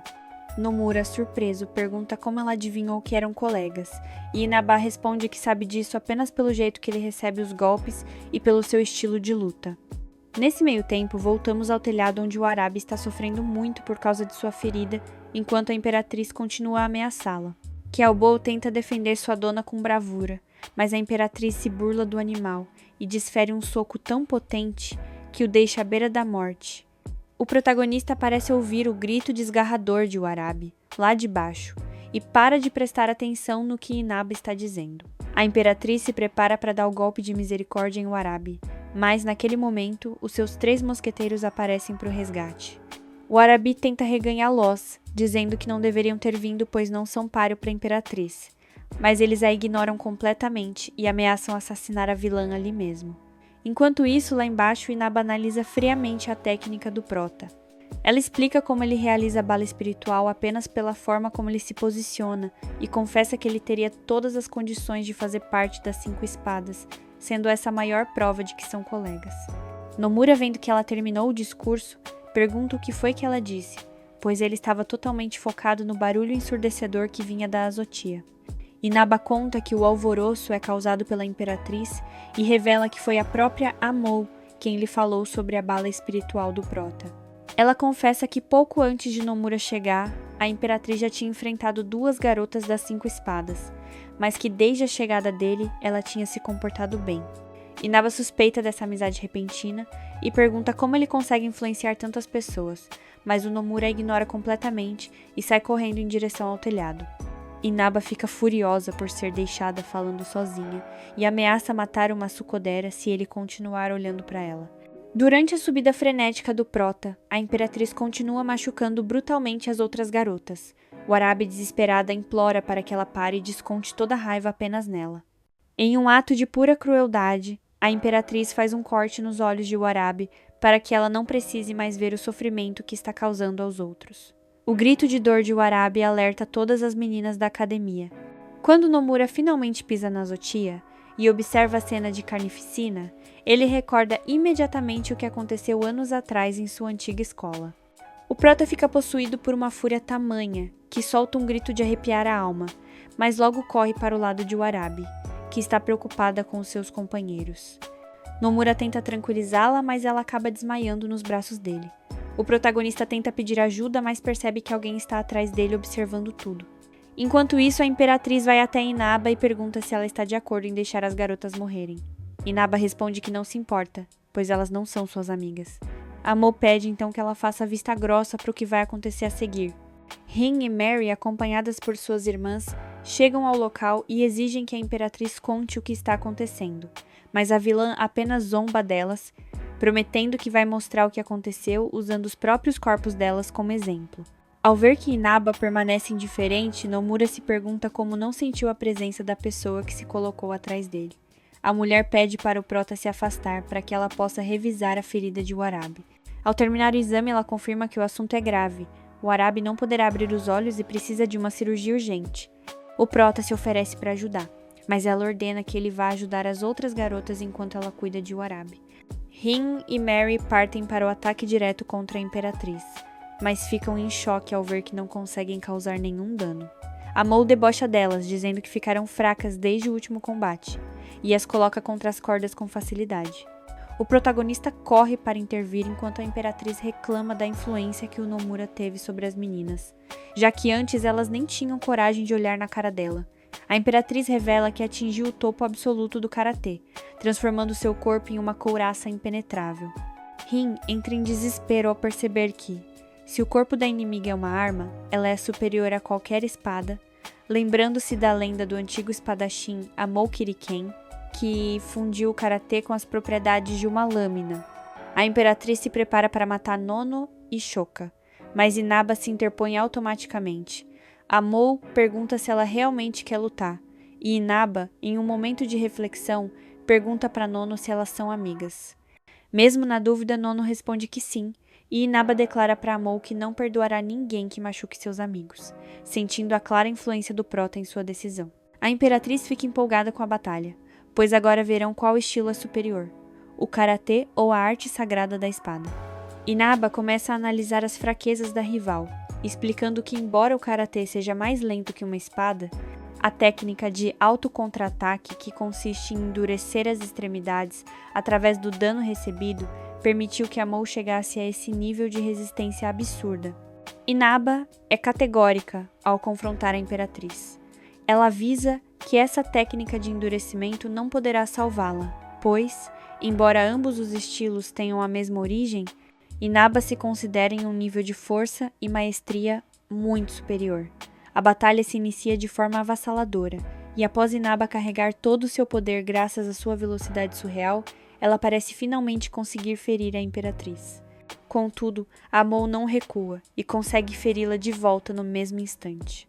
Nomura, surpreso, pergunta como ela adivinhou que eram colegas, e Inaba responde que sabe disso apenas pelo jeito que ele recebe os golpes e pelo seu estilo de luta. Nesse meio tempo, voltamos ao telhado onde o Arabi está sofrendo muito por causa de sua ferida, enquanto a Imperatriz continua a ameaçá-la. Kialbo tenta defender sua dona com bravura, mas a Imperatriz se burla do animal e desfere um soco tão potente que o deixa à beira da morte. O protagonista parece ouvir o grito desgarrador de Warabi, lá de baixo, e para de prestar atenção no que Inaba está dizendo. A Imperatriz se prepara para dar o golpe de misericórdia em Warabi, mas naquele momento, os seus 3 mosqueteiros aparecem para o resgate. Warabi tenta reganhá-los, dizendo que não deveriam ter vindo pois não são páreo para a Imperatriz, mas eles a ignoram completamente e ameaçam assassinar a vilã ali mesmo. Enquanto isso, lá embaixo, Inaba analisa friamente a técnica do Prota. Ela explica como ele realiza a bala espiritual apenas pela forma como ele se posiciona e confessa que ele teria todas as condições de fazer parte das 5 espadas, sendo essa a maior prova de que são colegas. Nomura, vendo que ela terminou o discurso, pergunta o que foi que ela disse, pois ele estava totalmente focado no barulho ensurdecedor que vinha da azotia. Inaba conta que o alvoroço é causado pela Imperatriz e revela que foi a própria Amou quem lhe falou sobre a bala espiritual do Prota. Ela confessa que pouco antes de Nomura chegar, a Imperatriz já tinha enfrentado 2 garotas das 5 espadas, mas que desde a chegada dele, ela tinha se comportado bem. Inaba suspeita dessa amizade repentina e pergunta como ele consegue influenciar tantas pessoas, mas o Nomura a ignora completamente e sai correndo em direção ao telhado. Inaba fica furiosa por ser deixada falando sozinha e ameaça matar uma Sukodera se ele continuar olhando para ela. Durante a subida frenética do Prota, a Imperatriz continua machucando brutalmente as outras garotas. Warabi, desesperada, implora para que ela pare e desconte toda a raiva apenas nela. Em um ato de pura crueldade, a Imperatriz faz um corte nos olhos de Warabi para que ela não precise mais ver o sofrimento que está causando aos outros. O grito de dor de Warabi alerta todas as meninas da academia. Quando Nomura finalmente pisa na azotia e observa a cena de carnificina, ele recorda imediatamente o que aconteceu anos atrás em sua antiga escola. O Prota fica possuído por uma fúria tamanha que solta um grito de arrepiar a alma, mas logo corre para o lado de Warabi, que está preocupada com os seus companheiros. Nomura tenta tranquilizá-la, mas ela acaba desmaiando nos braços dele. O protagonista tenta pedir ajuda, mas percebe que alguém está atrás dele observando tudo. Enquanto isso, a Imperatriz vai até Inaba e pergunta se ela está de acordo em deixar as garotas morrerem. Inaba responde que não se importa, pois elas não são suas amigas. Amou pede então que ela faça vista grossa para o que vai acontecer a seguir. Rin e Mary, acompanhadas por suas irmãs, chegam ao local e exigem que a Imperatriz conte o que está acontecendo, mas a vilã apenas zomba delas, prometendo que vai mostrar o que aconteceu usando os próprios corpos delas como exemplo. Ao ver que Inaba permanece indiferente, Nomura se pergunta como não sentiu a presença da pessoa que se colocou atrás dele. A mulher pede para o Prota se afastar para que ela possa revisar a ferida de Warabi. Ao terminar o exame, ela confirma que o assunto é grave. Warabi não poderá abrir os olhos e precisa de uma cirurgia urgente. O Prota se oferece para ajudar, mas ela ordena que ele vá ajudar as outras garotas enquanto ela cuida de Warabi. Rin e Mary partem para o ataque direto contra a Imperatriz, mas ficam em choque ao ver que não conseguem causar nenhum dano. Amou debocha delas, dizendo que ficaram fracas desde o último combate, e as coloca contra as cordas com facilidade. O protagonista corre para intervir enquanto a Imperatriz reclama da influência que o Nomura teve sobre as meninas, já que antes elas nem tinham coragem de olhar na cara dela. A Imperatriz revela que atingiu o topo absoluto do karatê, transformando seu corpo em uma couraça impenetrável. Rin entra em desespero ao perceber que, se o corpo da inimiga é uma arma, ela é superior a qualquer espada, lembrando-se da lenda do antigo espadachim Amou Kiriken, que fundiu o karatê com as propriedades de uma lâmina. A Imperatriz se prepara para matar Nono e Shoka, mas Inaba se interpõe automaticamente. Amou pergunta se ela realmente quer lutar, e Inaba, em um momento de reflexão, pergunta para Nono se elas são amigas. Mesmo na dúvida, Nono responde que sim, e Inaba declara para Amou que não perdoará ninguém que machuque seus amigos, sentindo a clara influência do Prota em sua decisão. A A Imperatriz fica empolgada com a batalha, pois agora verão qual estilo é superior, o karatê ou a arte sagrada da espada. Inaba começa a analisar as fraquezas da rival, explicando que embora o karatê seja mais lento que uma espada, a técnica de auto-contra-ataque, que consiste em endurecer as extremidades através do dano recebido, permitiu que Amou chegasse a esse nível de resistência absurda. Inaba é categórica ao confrontar a Imperatriz. Ela avisa que essa técnica de endurecimento não poderá salvá-la, pois, embora ambos os estilos tenham a mesma origem, Inaba se considera em um nível de força e maestria muito superior. A batalha se inicia de forma avassaladora, e após Inaba carregar todo o seu poder graças à sua velocidade surreal, ela parece finalmente conseguir ferir a Imperatriz. Contudo, Amou não recua e consegue feri-la de volta no mesmo instante.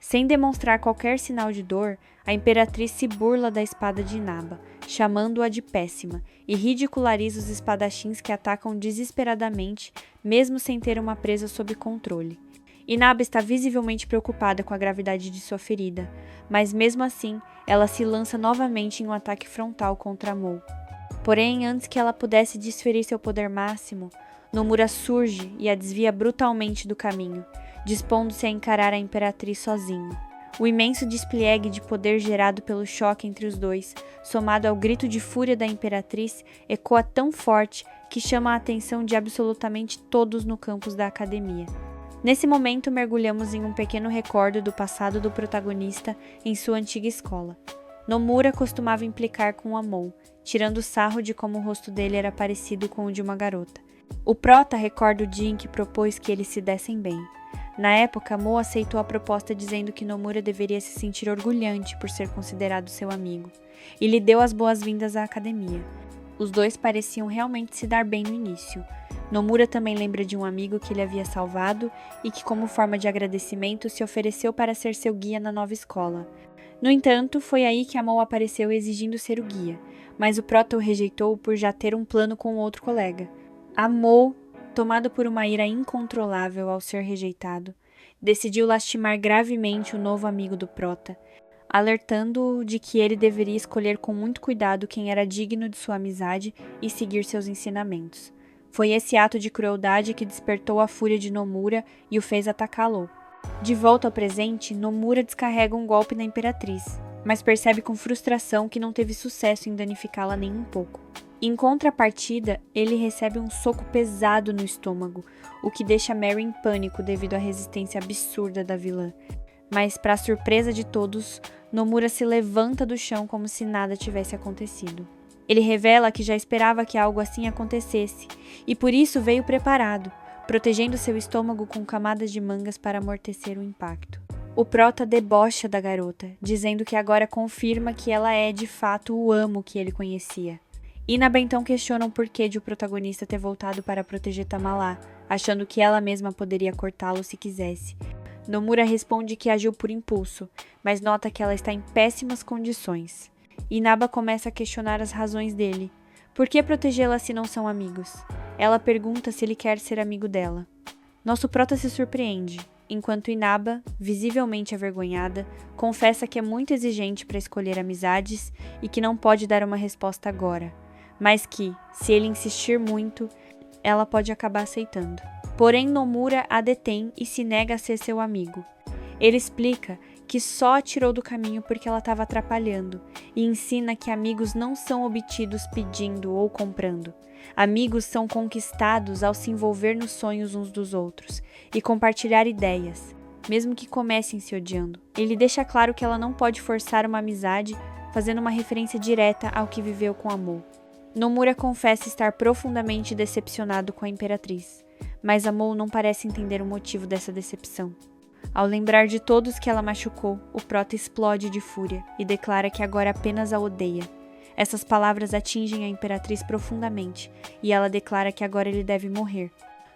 Sem demonstrar qualquer sinal de dor, a Imperatriz se burla da espada de Inaba, chamando-a de péssima, e ridiculariza os espadachins que atacam desesperadamente, mesmo sem ter uma presa sob controle. Inaba está visivelmente preocupada com a gravidade de sua ferida, mas mesmo assim, ela se lança novamente em um ataque frontal contra Amou. Porém, antes que ela pudesse desferir seu poder máximo, Nomura surge e a desvia brutalmente do caminho, dispondo-se a encarar a Imperatriz sozinho. O imenso despliegue de poder gerado pelo choque entre os dois, somado ao grito de fúria da Imperatriz, ecoa tão forte que chama a atenção de absolutamente todos no campus da academia. Nesse momento, mergulhamos em um pequeno recordo do passado do protagonista em sua antiga escola. Nomura costumava implicar com Amou, tirando sarro de como o rosto dele era parecido com o de uma garota. O prota recorda o dia em que propôs que eles se dessem bem. Na época, Amou aceitou a proposta dizendo que Nomura deveria se sentir orgulhante por ser considerado seu amigo, e lhe deu as boas-vindas à academia. Os dois pareciam realmente se dar bem no início. Nomura também lembra de um amigo que ele havia salvado e que, como forma de agradecimento, se ofereceu para ser seu guia na nova escola. No entanto, foi aí que Amou apareceu exigindo ser o guia, mas o prota o rejeitou por já ter um plano com outro colega. Amou, tomado por uma ira incontrolável ao ser rejeitado, decidiu lastimar gravemente o novo amigo do prota, alertando-o de que ele deveria escolher com muito cuidado quem era digno de sua amizade e seguir seus ensinamentos. Foi esse ato de crueldade que despertou a fúria de Nomura e o fez atacá-lo. De volta ao presente, Nomura descarrega um golpe na Imperatriz, mas percebe com frustração que não teve sucesso em danificá-la nem um pouco. Em contrapartida, ele recebe um soco pesado no estômago, o que deixa Mary em pânico devido à resistência absurda da vilã. Mas, para surpresa de todos, Nomura se levanta do chão como se nada tivesse acontecido. Ele revela que já esperava que algo assim acontecesse, e por isso veio preparado, protegendo seu estômago com camadas de mangas para amortecer o impacto. O prota debocha da garota, dizendo que agora confirma que ela é de fato o amo que ele conhecia. Inaba então questiona o porquê de o protagonista ter voltado para proteger Tamalá, achando que ela mesma poderia cortá-lo se quisesse. Nomura responde que agiu por impulso, mas nota que ela está em péssimas condições. Inaba começa a questionar as razões dele. Por que protegê-la se não são amigos? Ela pergunta se ele quer ser amigo dela. Nosso prota se surpreende, enquanto Inaba, visivelmente avergonhada, confessa que é muito exigente para escolher amizades e que não pode dar uma resposta agora, mas que, se ele insistir muito, ela pode acabar aceitando. Porém, Nomura a detém e se nega a ser seu amigo. Ele explica que só a tirou do caminho porque ela estava atrapalhando e ensina que amigos não são obtidos pedindo ou comprando. Amigos são conquistados ao se envolver nos sonhos uns dos outros e compartilhar ideias, mesmo que comecem se odiando. Ele deixa claro que ela não pode forçar uma amizade, fazendo uma referência direta ao que viveu com Amou. Nomura confessa estar profundamente decepcionado com a Imperatriz, mas Amou não parece entender o motivo dessa decepção. Ao lembrar de todos que ela machucou, o prota explode de fúria e declara que agora apenas a odeia. Essas palavras atingem a Imperatriz profundamente e ela declara que agora ele deve morrer.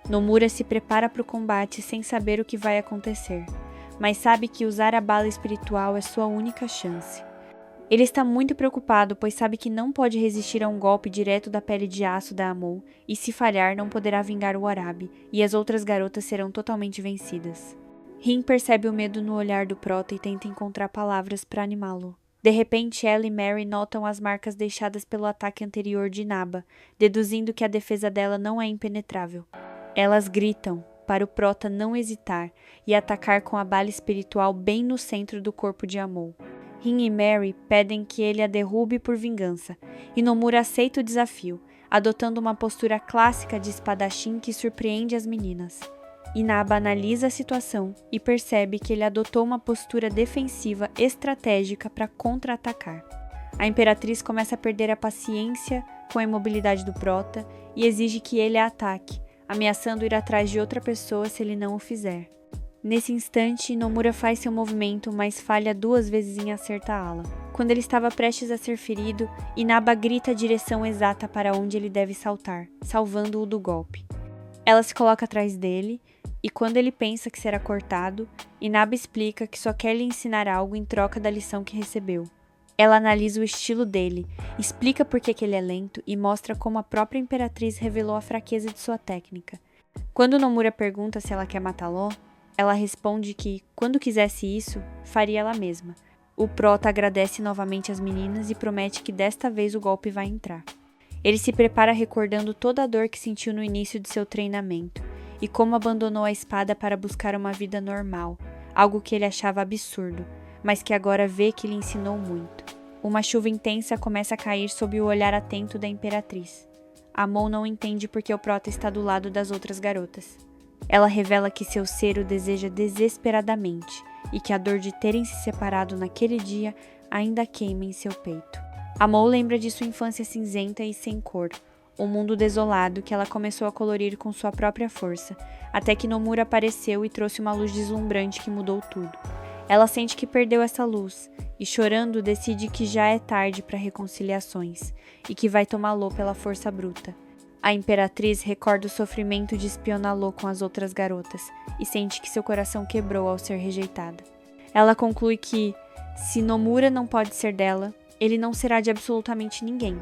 Nomura se prepara para o combate sem saber o que vai acontecer, mas sabe que usar a bala espiritual é sua única chance. Ele está muito preocupado, pois sabe que não pode resistir a um golpe direto da pele de aço da Amou, e se falhar não poderá vingar o Arabi, e as outras garotas serão totalmente vencidas. Rin percebe o medo no olhar do Prota e tenta encontrar palavras para animá-lo. De repente, ela e Mary notam as marcas deixadas pelo ataque anterior de Inaba, deduzindo que a defesa dela não é impenetrável. Elas gritam para o Prota não hesitar e atacar com a bala espiritual bem no centro do corpo de Amou. Rin e Mary pedem que ele a derrube por vingança, e Nomura aceita o desafio, adotando uma postura clássica de espadachim que surpreende as meninas. Inaba analisa a situação e percebe que ele adotou uma postura defensiva estratégica para contra-atacar. A Imperatriz começa a perder a paciência com a imobilidade do Prota e exige que ele a ataque, ameaçando ir atrás de outra pessoa se ele não o fizer. Nesse instante, Nomura faz seu movimento, mas falha 2 vezes em acertá-la. Quando ele estava prestes a ser ferido, Inaba grita a direção exata para onde ele deve saltar, salvando-o do golpe. Ela se coloca atrás dele, e quando ele pensa que será cortado, Inaba explica que só quer lhe ensinar algo em troca da lição que recebeu. Ela analisa o estilo dele, explica por que ele é lento e mostra como a própria Imperatriz revelou a fraqueza de sua técnica. Quando Nomura pergunta se ela quer matá-lo, ela responde que, quando quisesse isso, faria ela mesma. O Prota agradece novamente às meninas e promete que desta vez o golpe vai entrar. Ele se prepara recordando toda a dor que sentiu no início de seu treinamento e como abandonou a espada para buscar uma vida normal, algo que ele achava absurdo, mas que agora vê que lhe ensinou muito. Uma chuva intensa começa a cair sob o olhar atento da Imperatriz. Amou não entende porque o Prota está do lado das outras garotas. Ela revela que seu ser o deseja desesperadamente e que a dor de terem se separado naquele dia ainda queima em seu peito. Amou lembra de sua infância cinzenta e sem cor, um mundo desolado que ela começou a colorir com sua própria força, até que Nomura apareceu e trouxe uma luz deslumbrante que mudou tudo. Ela sente que perdeu essa luz e, chorando, decide que já é tarde para reconciliações e que vai tomá-lo pela força bruta. A Imperatriz recorda o sofrimento de espioná-lo com as outras garotas e sente que seu coração quebrou ao ser rejeitada. Ela conclui que, se Nomura não pode ser dela, ele não será de absolutamente ninguém.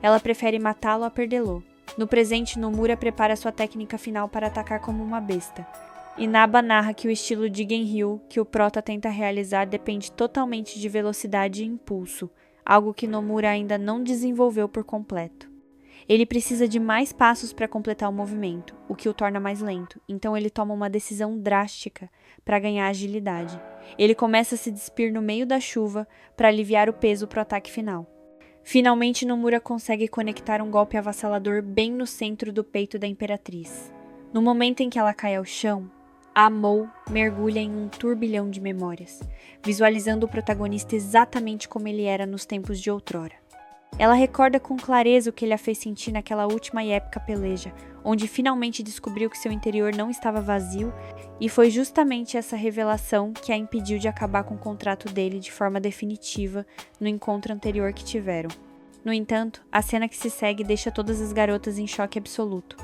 Ela prefere matá-lo a perdê-lo. No presente, Nomura prepara sua técnica final para atacar como uma besta. Inaba narra que o estilo de Genryu que o Prota tenta realizar depende totalmente de velocidade e impulso, algo que Nomura ainda não desenvolveu por completo. Ele precisa de mais passos para completar o movimento, o que o torna mais lento, então ele toma uma decisão drástica para ganhar agilidade. Ele começa a se despir no meio da chuva para aliviar o peso para o ataque final. Finalmente, Nomura consegue conectar um golpe avassalador bem no centro do peito da Imperatriz. No momento em que ela cai ao chão, Amou mergulha em um turbilhão de memórias, visualizando o protagonista exatamente como ele era nos tempos de outrora. Ela recorda com clareza o que ele a fez sentir naquela última e épica peleja, onde finalmente descobriu que seu interior não estava vazio, e foi justamente essa revelação que a impediu de acabar com o contrato dele de forma definitiva no encontro anterior que tiveram. No entanto, a cena que se segue deixa todas as garotas em choque absoluto.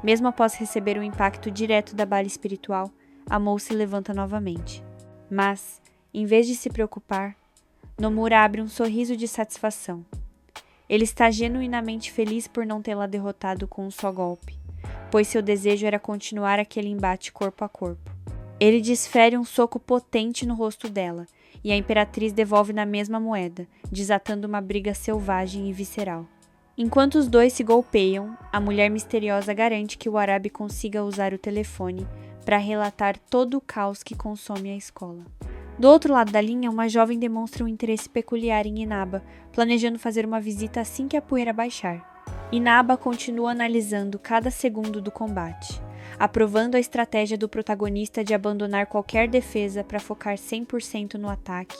Mesmo após receber o impacto direto da bala espiritual, Amou se levanta novamente. Mas, em vez de se preocupar, Nomura abre um sorriso de satisfação. Ele está genuinamente feliz por não tê-la derrotado com um só golpe, pois seu desejo era continuar aquele embate corpo a corpo. Ele desfere um soco potente no rosto dela, e a Imperatriz devolve na mesma moeda, desatando uma briga selvagem e visceral. Enquanto os dois se golpeiam, a mulher misteriosa garante que o Arabi consiga usar o telefone para relatar todo o caos que consome a escola. Do outro lado da linha, uma jovem demonstra um interesse peculiar em Inaba, planejando fazer uma visita assim que a poeira baixar. Inaba continua analisando cada segundo do combate, aprovando a estratégia do protagonista de abandonar qualquer defesa para focar 100% no ataque,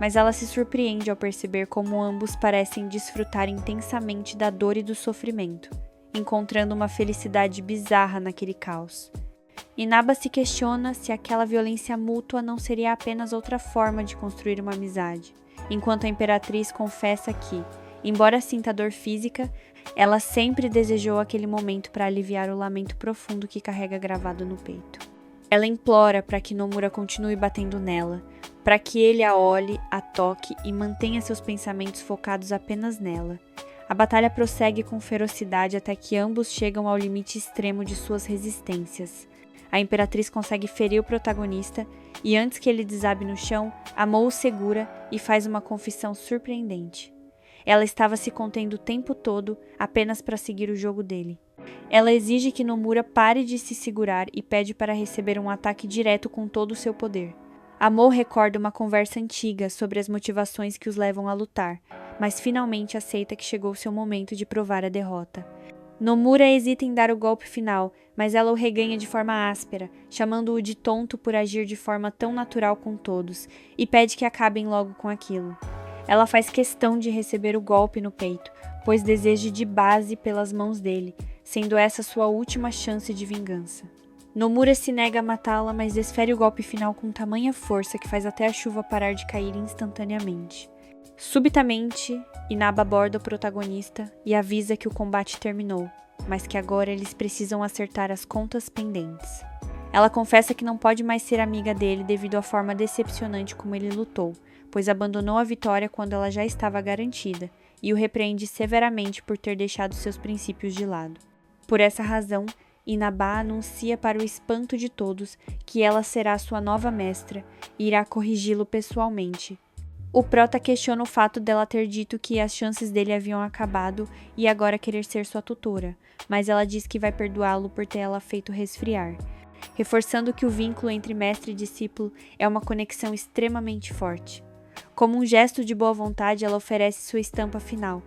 mas ela se surpreende ao perceber como ambos parecem desfrutar intensamente da dor e do sofrimento, encontrando uma felicidade bizarra naquele caos. Inaba se questiona se aquela violência mútua não seria apenas outra forma de construir uma amizade, enquanto a Imperatriz confessa que, embora sinta dor física, ela sempre desejou aquele momento para aliviar o lamento profundo que carrega gravado no peito. Ela implora para que Nomura continue batendo nela, para que ele a olhe, a toque e mantenha seus pensamentos focados apenas nela. A batalha prossegue com ferocidade até que ambos chegam ao limite extremo de suas resistências. A Imperatriz consegue ferir o protagonista e antes que ele desabe no chão, Amou o segura e faz uma confissão surpreendente. Ela estava se contendo o tempo todo apenas para seguir o jogo dele. Ela exige que Nomura pare de se segurar e pede para receber um ataque direto com todo o seu poder. Amou recorda uma conversa antiga sobre as motivações que os levam a lutar, mas finalmente aceita que chegou seu momento de provar a derrota. Nomura hesita em dar o golpe final, mas ela o reganha de forma áspera, chamando-o de tonto por agir de forma tão natural com todos, e pede que acabem logo com aquilo. Ela faz questão de receber o golpe no peito, pois deseja de base pelas mãos dele, sendo essa sua última chance de vingança. Nomura se nega a matá-la, mas desfere o golpe final com tamanha força que faz até a chuva parar de cair instantaneamente. Subitamente, Inaba aborda o protagonista e avisa que o combate terminou, mas que agora eles precisam acertar as contas pendentes. Ela confessa que não pode mais ser amiga dele devido à forma decepcionante como ele lutou, pois abandonou a vitória quando ela já estava garantida, e o repreende severamente por ter deixado seus princípios de lado. Por essa razão, Inaba anuncia para o espanto de todos que ela será sua nova mestra e irá corrigi-lo pessoalmente. O prota questiona o fato dela ter dito que as chances dele haviam acabado e agora querer ser sua tutora, mas ela diz que vai perdoá-lo por ter ela feito resfriar, reforçando que o vínculo entre mestre e discípulo é uma conexão extremamente forte. Como um gesto de boa vontade, ela oferece sua estampa final,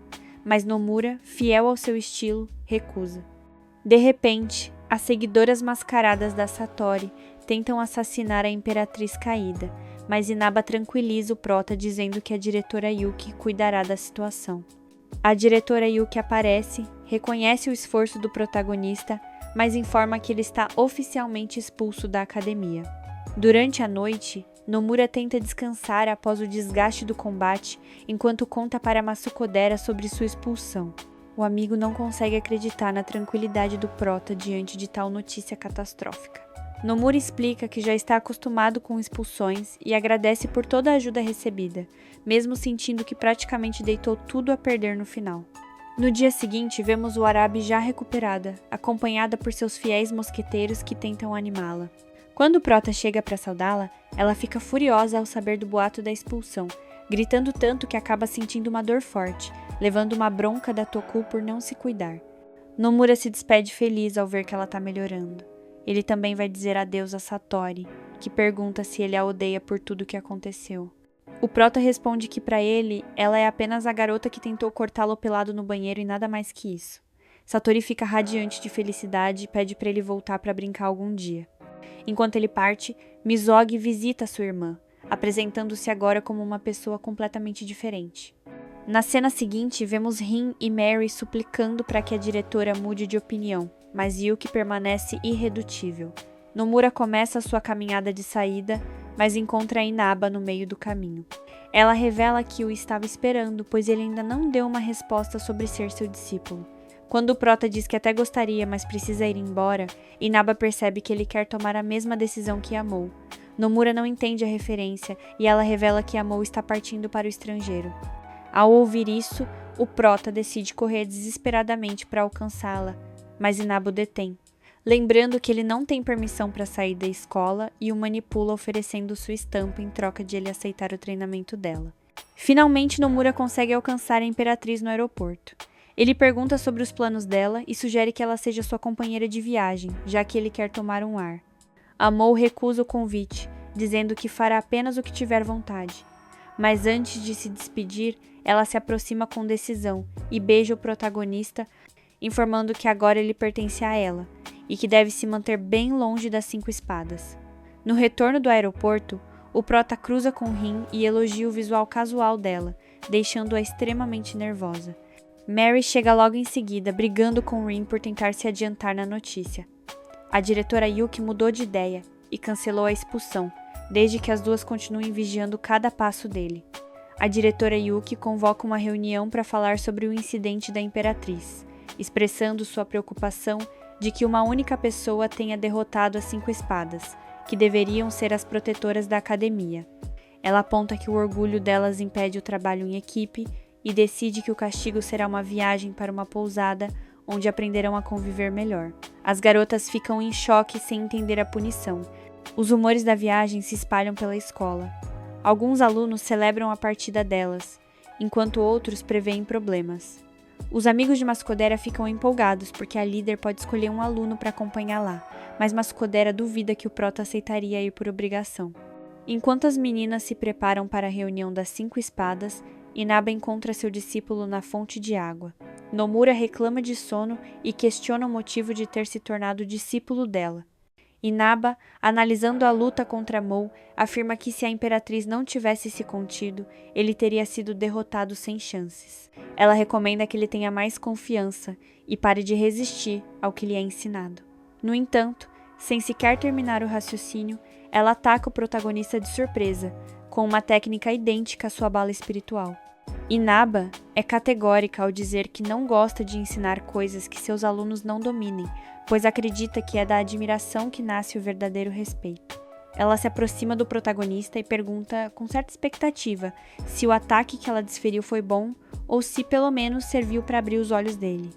mas Nomura, fiel ao seu estilo, recusa. De repente, as seguidoras mascaradas da Satori tentam assassinar a Imperatriz caída, mas Inaba tranquiliza o prota dizendo que a diretora Yuki cuidará da situação. A diretora Yuki aparece, reconhece o esforço do protagonista, mas informa que ele está oficialmente expulso da academia. Durante a noite, Nomura tenta descansar após o desgaste do combate, enquanto conta para Masukodera sobre sua expulsão. O amigo não consegue acreditar na tranquilidade do prota diante de tal notícia catastrófica. Nomura explica que já está acostumado com expulsões e agradece por toda a ajuda recebida, mesmo sentindo que praticamente deitou tudo a perder no final. No dia seguinte, vemos o Arabi já recuperada, acompanhada por seus fiéis mosqueteiros que tentam animá-la. Quando o prota chega para saudá-la, ela fica furiosa ao saber do boato da expulsão, gritando tanto que acaba sentindo uma dor forte, levando uma bronca da Toku por não se cuidar. Nomura se despede feliz ao ver que ela está melhorando. Ele também vai dizer adeus a Satori, que pergunta se ele a odeia por tudo o que aconteceu. O prota responde que para ele, ela é apenas a garota que tentou cortá-lo pelado no banheiro e nada mais que isso. Satori fica radiante de felicidade e pede para ele voltar para brincar algum dia. Enquanto ele parte, Mizogi visita sua irmã, apresentando-se agora como uma pessoa completamente diferente. Na cena seguinte, vemos Rin e Mary suplicando para que a diretora mude de opinião, mas Yuki permanece irredutível. Nomura começa sua caminhada de saída, mas encontra Inaba no meio do caminho. Ela revela que o estava esperando, pois ele ainda não deu uma resposta sobre ser seu discípulo. Quando o prota diz que até gostaria, mas precisa ir embora, Inaba percebe que ele quer tomar a mesma decisão que Amou. Nomura não entende a referência e ela revela que Amou está partindo para o estrangeiro. Ao ouvir isso, o prota decide correr desesperadamente para alcançá-la, mas Inaba o detém, lembrando que ele não tem permissão para sair da escola e o manipula oferecendo sua estampa em troca de ele aceitar o treinamento dela. Finalmente, Nomura consegue alcançar a Imperatriz no aeroporto. Ele pergunta sobre os planos dela e sugere que ela seja sua companheira de viagem, já que ele quer tomar um ar. Amou recusa o convite, dizendo que fará apenas o que tiver vontade. Mas antes de se despedir, ela se aproxima com decisão e beija o protagonista, informando que agora ele pertence a ela e que deve se manter bem longe das 5 espadas. No retorno do aeroporto, o prota cruza com Rin e elogia o visual casual dela, deixando-a extremamente nervosa. Mary chega logo em seguida, brigando com Rin por tentar se adiantar na notícia. A diretora Yuki mudou de ideia e cancelou a expulsão, desde que as duas continuem vigiando cada passo dele. A diretora Yuki convoca uma reunião para falar sobre o incidente da Imperatriz, expressando sua preocupação de que uma única pessoa tenha derrotado as 5 espadas, que deveriam ser as protetoras da academia. Ela aponta que o orgulho delas impede o trabalho em equipe e decide que o castigo será uma viagem para uma pousada onde aprenderão a conviver melhor. As garotas ficam em choque sem entender a punição. Os rumores da viagem se espalham pela escola. Alguns alunos celebram a partida delas, enquanto outros preveem problemas. Os amigos de Mascodera ficam empolgados porque a líder pode escolher um aluno para acompanhar lá, mas Mascodera duvida que o Prota aceitaria ir por obrigação. Enquanto as meninas se preparam para a reunião das 5 espadas, Inaba encontra seu discípulo na fonte de água. Nomura reclama de sono e questiona o motivo de ter se tornado discípulo dela. Inaba, analisando a luta contra Mou, afirma que se a Imperatriz não tivesse se contido, ele teria sido derrotado sem chances. Ela recomenda que ele tenha mais confiança e pare de resistir ao que lhe é ensinado. No entanto, sem sequer terminar o raciocínio, ela ataca o protagonista de surpresa, com uma técnica idêntica à sua bala espiritual. Inaba é categórica ao dizer que não gosta de ensinar coisas que seus alunos não dominem, pois acredita que é da admiração que nasce o verdadeiro respeito. Ela se aproxima do protagonista e pergunta com certa expectativa se o ataque que ela desferiu foi bom ou se pelo menos serviu para abrir os olhos dele.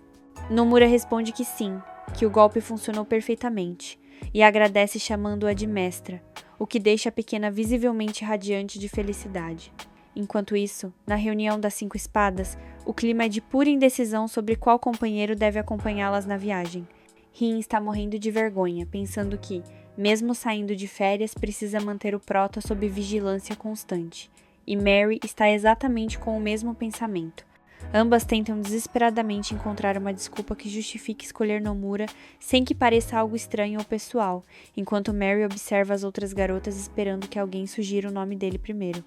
Nomura responde que sim, que o golpe funcionou perfeitamente, e agradece chamando-a de mestra, o que deixa a pequena visivelmente radiante de felicidade. Enquanto isso, na reunião das 5 espadas, o clima é de pura indecisão sobre qual companheiro deve acompanhá-las na viagem. Rin está morrendo de vergonha, pensando que, mesmo saindo de férias, precisa manter o Prota sob vigilância constante. E Mary está exatamente com o mesmo pensamento. Ambas tentam desesperadamente encontrar uma desculpa que justifique escolher Nomura sem que pareça algo estranho ou pessoal, enquanto Mary observa as outras garotas esperando que alguém sugira o nome dele primeiro.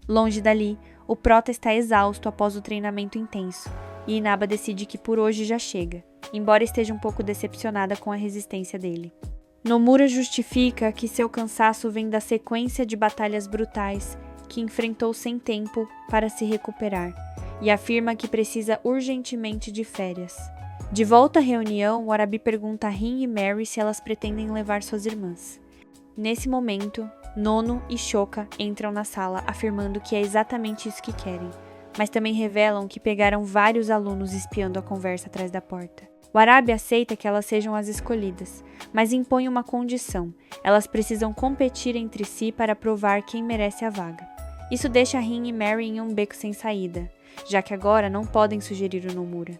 Longe dali, o Prota está exausto após o treinamento intenso, e Inaba decide que por hoje já chega, embora esteja um pouco decepcionada com a resistência dele. Nomura justifica que seu cansaço vem da sequência de batalhas brutais que enfrentou sem tempo para se recuperar, e afirma que precisa urgentemente de férias. De volta à reunião, Warabi pergunta a Rin e Mary se elas pretendem levar suas irmãs. Nesse momento, Nono e Shoka entram na sala, afirmando que é exatamente isso que querem, mas também revelam que pegaram vários alunos espiando a conversa atrás da porta. Warabi aceita que elas sejam as escolhidas, mas impõe uma condição: elas precisam competir entre si para provar quem merece a vaga. Isso deixa Rin e Mary em um beco sem saída, já que agora não podem sugerir o Nomura.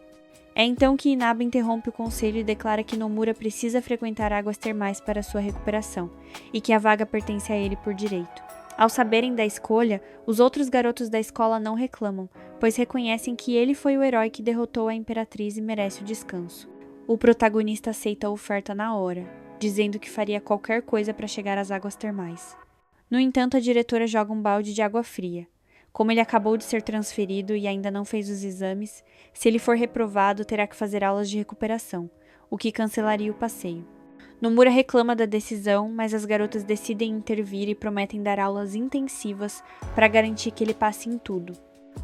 É então que Inaba interrompe o conselho e declara que Nomura precisa frequentar águas termais para sua recuperação, e que a vaga pertence a ele por direito. Ao saberem da escolha, os outros garotos da escola não reclamam, pois reconhecem que ele foi o herói que derrotou a Imperatriz e merece o descanso. O protagonista aceita a oferta na hora, dizendo que faria qualquer coisa para chegar às águas termais. No entanto, a diretora joga um balde de água fria. Como ele acabou de ser transferido e ainda não fez os exames, se ele for reprovado, terá que fazer aulas de recuperação, o que cancelaria o passeio. Nomura reclama da decisão, mas as garotas decidem intervir e prometem dar aulas intensivas para garantir que ele passe em tudo.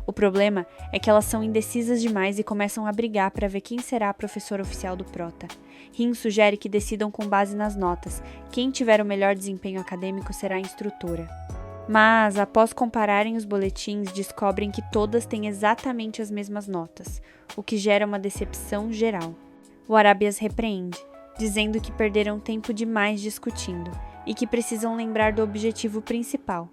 O problema é que elas são indecisas demais e começam a brigar para ver quem será a professora oficial do Prota. Rin sugere que decidam com base nas notas. Quem tiver o melhor desempenho acadêmico será a instrutora. Mas, após compararem os boletins, descobrem que todas têm exatamente as mesmas notas, o que gera uma decepção geral. O Warabi as repreende, dizendo que perderam tempo demais discutindo e que precisam lembrar do objetivo principal: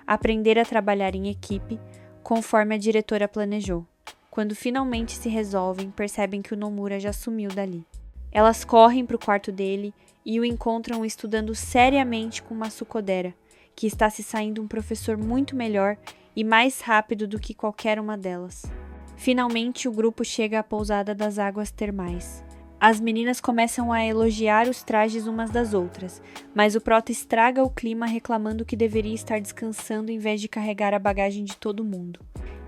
aprender a trabalhar em equipe, conforme a diretora planejou. Quando finalmente se resolvem, percebem que o Nomura já sumiu dali. Elas correm para o quarto dele e o encontram estudando seriamente com Mascodera, que está se saindo um professor muito melhor e mais rápido do que qualquer uma delas. Finalmente, o grupo chega à pousada das águas termais. As meninas começam a elogiar os trajes umas das outras, mas o Prota estraga o clima reclamando que deveria estar descansando em vez de carregar a bagagem de todo mundo.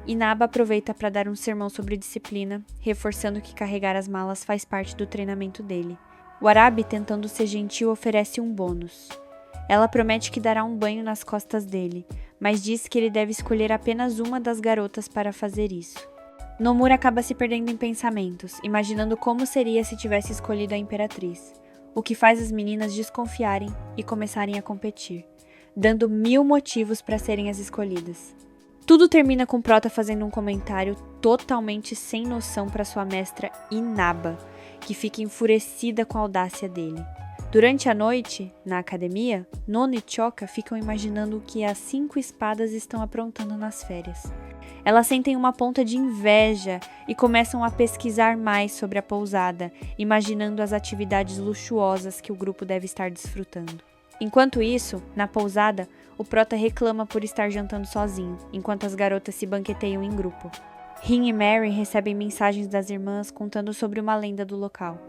Inaba aproveita para dar um sermão sobre disciplina, reforçando que carregar as malas faz parte do treinamento dele. Warabi, tentando ser gentil, oferece um bônus. Ela promete que dará um banho nas costas dele, mas diz que ele deve escolher apenas uma das garotas para fazer isso. Nomura acaba se perdendo em pensamentos, imaginando como seria se tivesse escolhido a Imperatriz, o que faz as meninas desconfiarem e começarem a competir, dando 1000 motivos para serem as escolhidas. Tudo termina com Prota fazendo um comentário totalmente sem noção para sua mestra Inaba, que fica enfurecida com a audácia dele. Durante a noite, na academia, Nono e Choca ficam imaginando o que as 5 espadas estão aprontando nas férias. Elas sentem uma ponta de inveja e começam a pesquisar mais sobre a pousada, imaginando as atividades luxuosas que o grupo deve estar desfrutando. Enquanto isso, na pousada, o Prota reclama por estar jantando sozinho, enquanto as garotas se banqueteiam em grupo. Rin e Mary recebem mensagens das irmãs contando sobre uma lenda do local.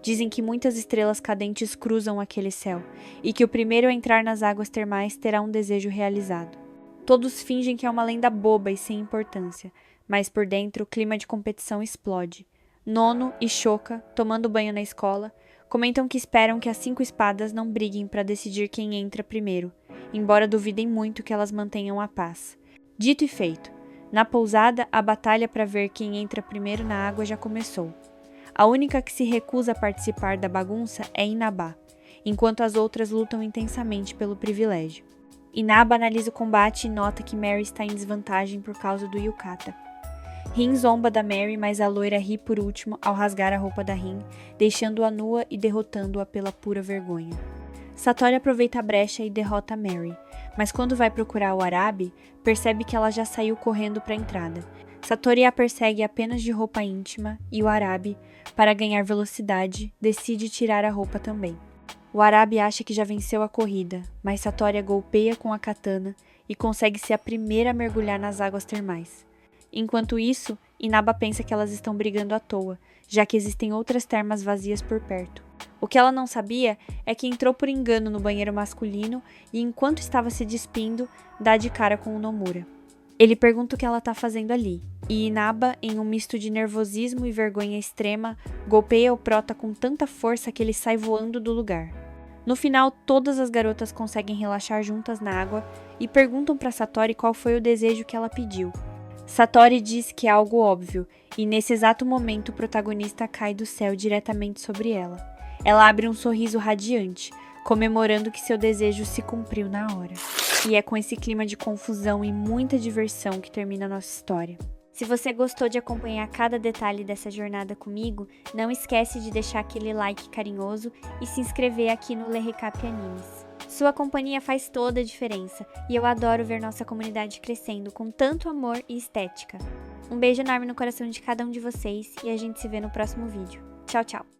Dizem que muitas estrelas cadentes cruzam aquele céu, e que o primeiro a entrar nas águas termais terá um desejo realizado. Todos fingem que é uma lenda boba e sem importância, mas por dentro o clima de competição explode. Nono e Choca, tomando banho na escola, comentam que esperam que as 5 espadas não briguem para decidir quem entra primeiro, embora duvidem muito que elas mantenham a paz. Dito e feito, na pousada a batalha para ver quem entra primeiro na água já começou. A única que se recusa a participar da bagunça é Inaba, enquanto as outras lutam intensamente pelo privilégio. Inaba analisa o combate e nota que Mary está em desvantagem por causa do yukata. Rin zomba da Mary, mas a loira ri por último ao rasgar a roupa da Rin, deixando-a nua e derrotando-a pela pura vergonha. Satori aproveita a brecha e derrota Mary, mas quando vai procurar o Arabi, percebe que ela já saiu correndo para a entrada. Satori a persegue apenas de roupa íntima e o Arabi, para ganhar velocidade, decide tirar a roupa também. O Arabi acha que já venceu a corrida, mas Satori a golpeia com a katana e consegue ser a primeira a mergulhar nas águas termais. Enquanto isso, Inaba pensa que elas estão brigando à toa, já que existem outras termas vazias por perto. O que ela não sabia é que entrou por engano no banheiro masculino e, enquanto estava se despindo, dá de cara com o Nomura. Ele pergunta o que ela está fazendo ali, e Inaba, em um misto de nervosismo e vergonha extrema, golpeia o Prota com tanta força que ele sai voando do lugar. No final, todas as garotas conseguem relaxar juntas na água e perguntam para Satori qual foi o desejo que ela pediu. Satori diz que é algo óbvio, e nesse exato momento o protagonista cai do céu diretamente sobre ela. Ela abre um sorriso radiante, comemorando que seu desejo se cumpriu na hora. E é com esse clima de confusão e muita diversão que termina a nossa história. Se você gostou de acompanhar cada detalhe dessa jornada comigo, não esquece de deixar aquele like carinhoso e se inscrever aqui no Le Recap Animes. Sua companhia faz toda a diferença e eu adoro ver nossa comunidade crescendo com tanto amor e estética. Um beijo enorme no coração de cada um de vocês e a gente se vê no próximo vídeo. Tchau, tchau!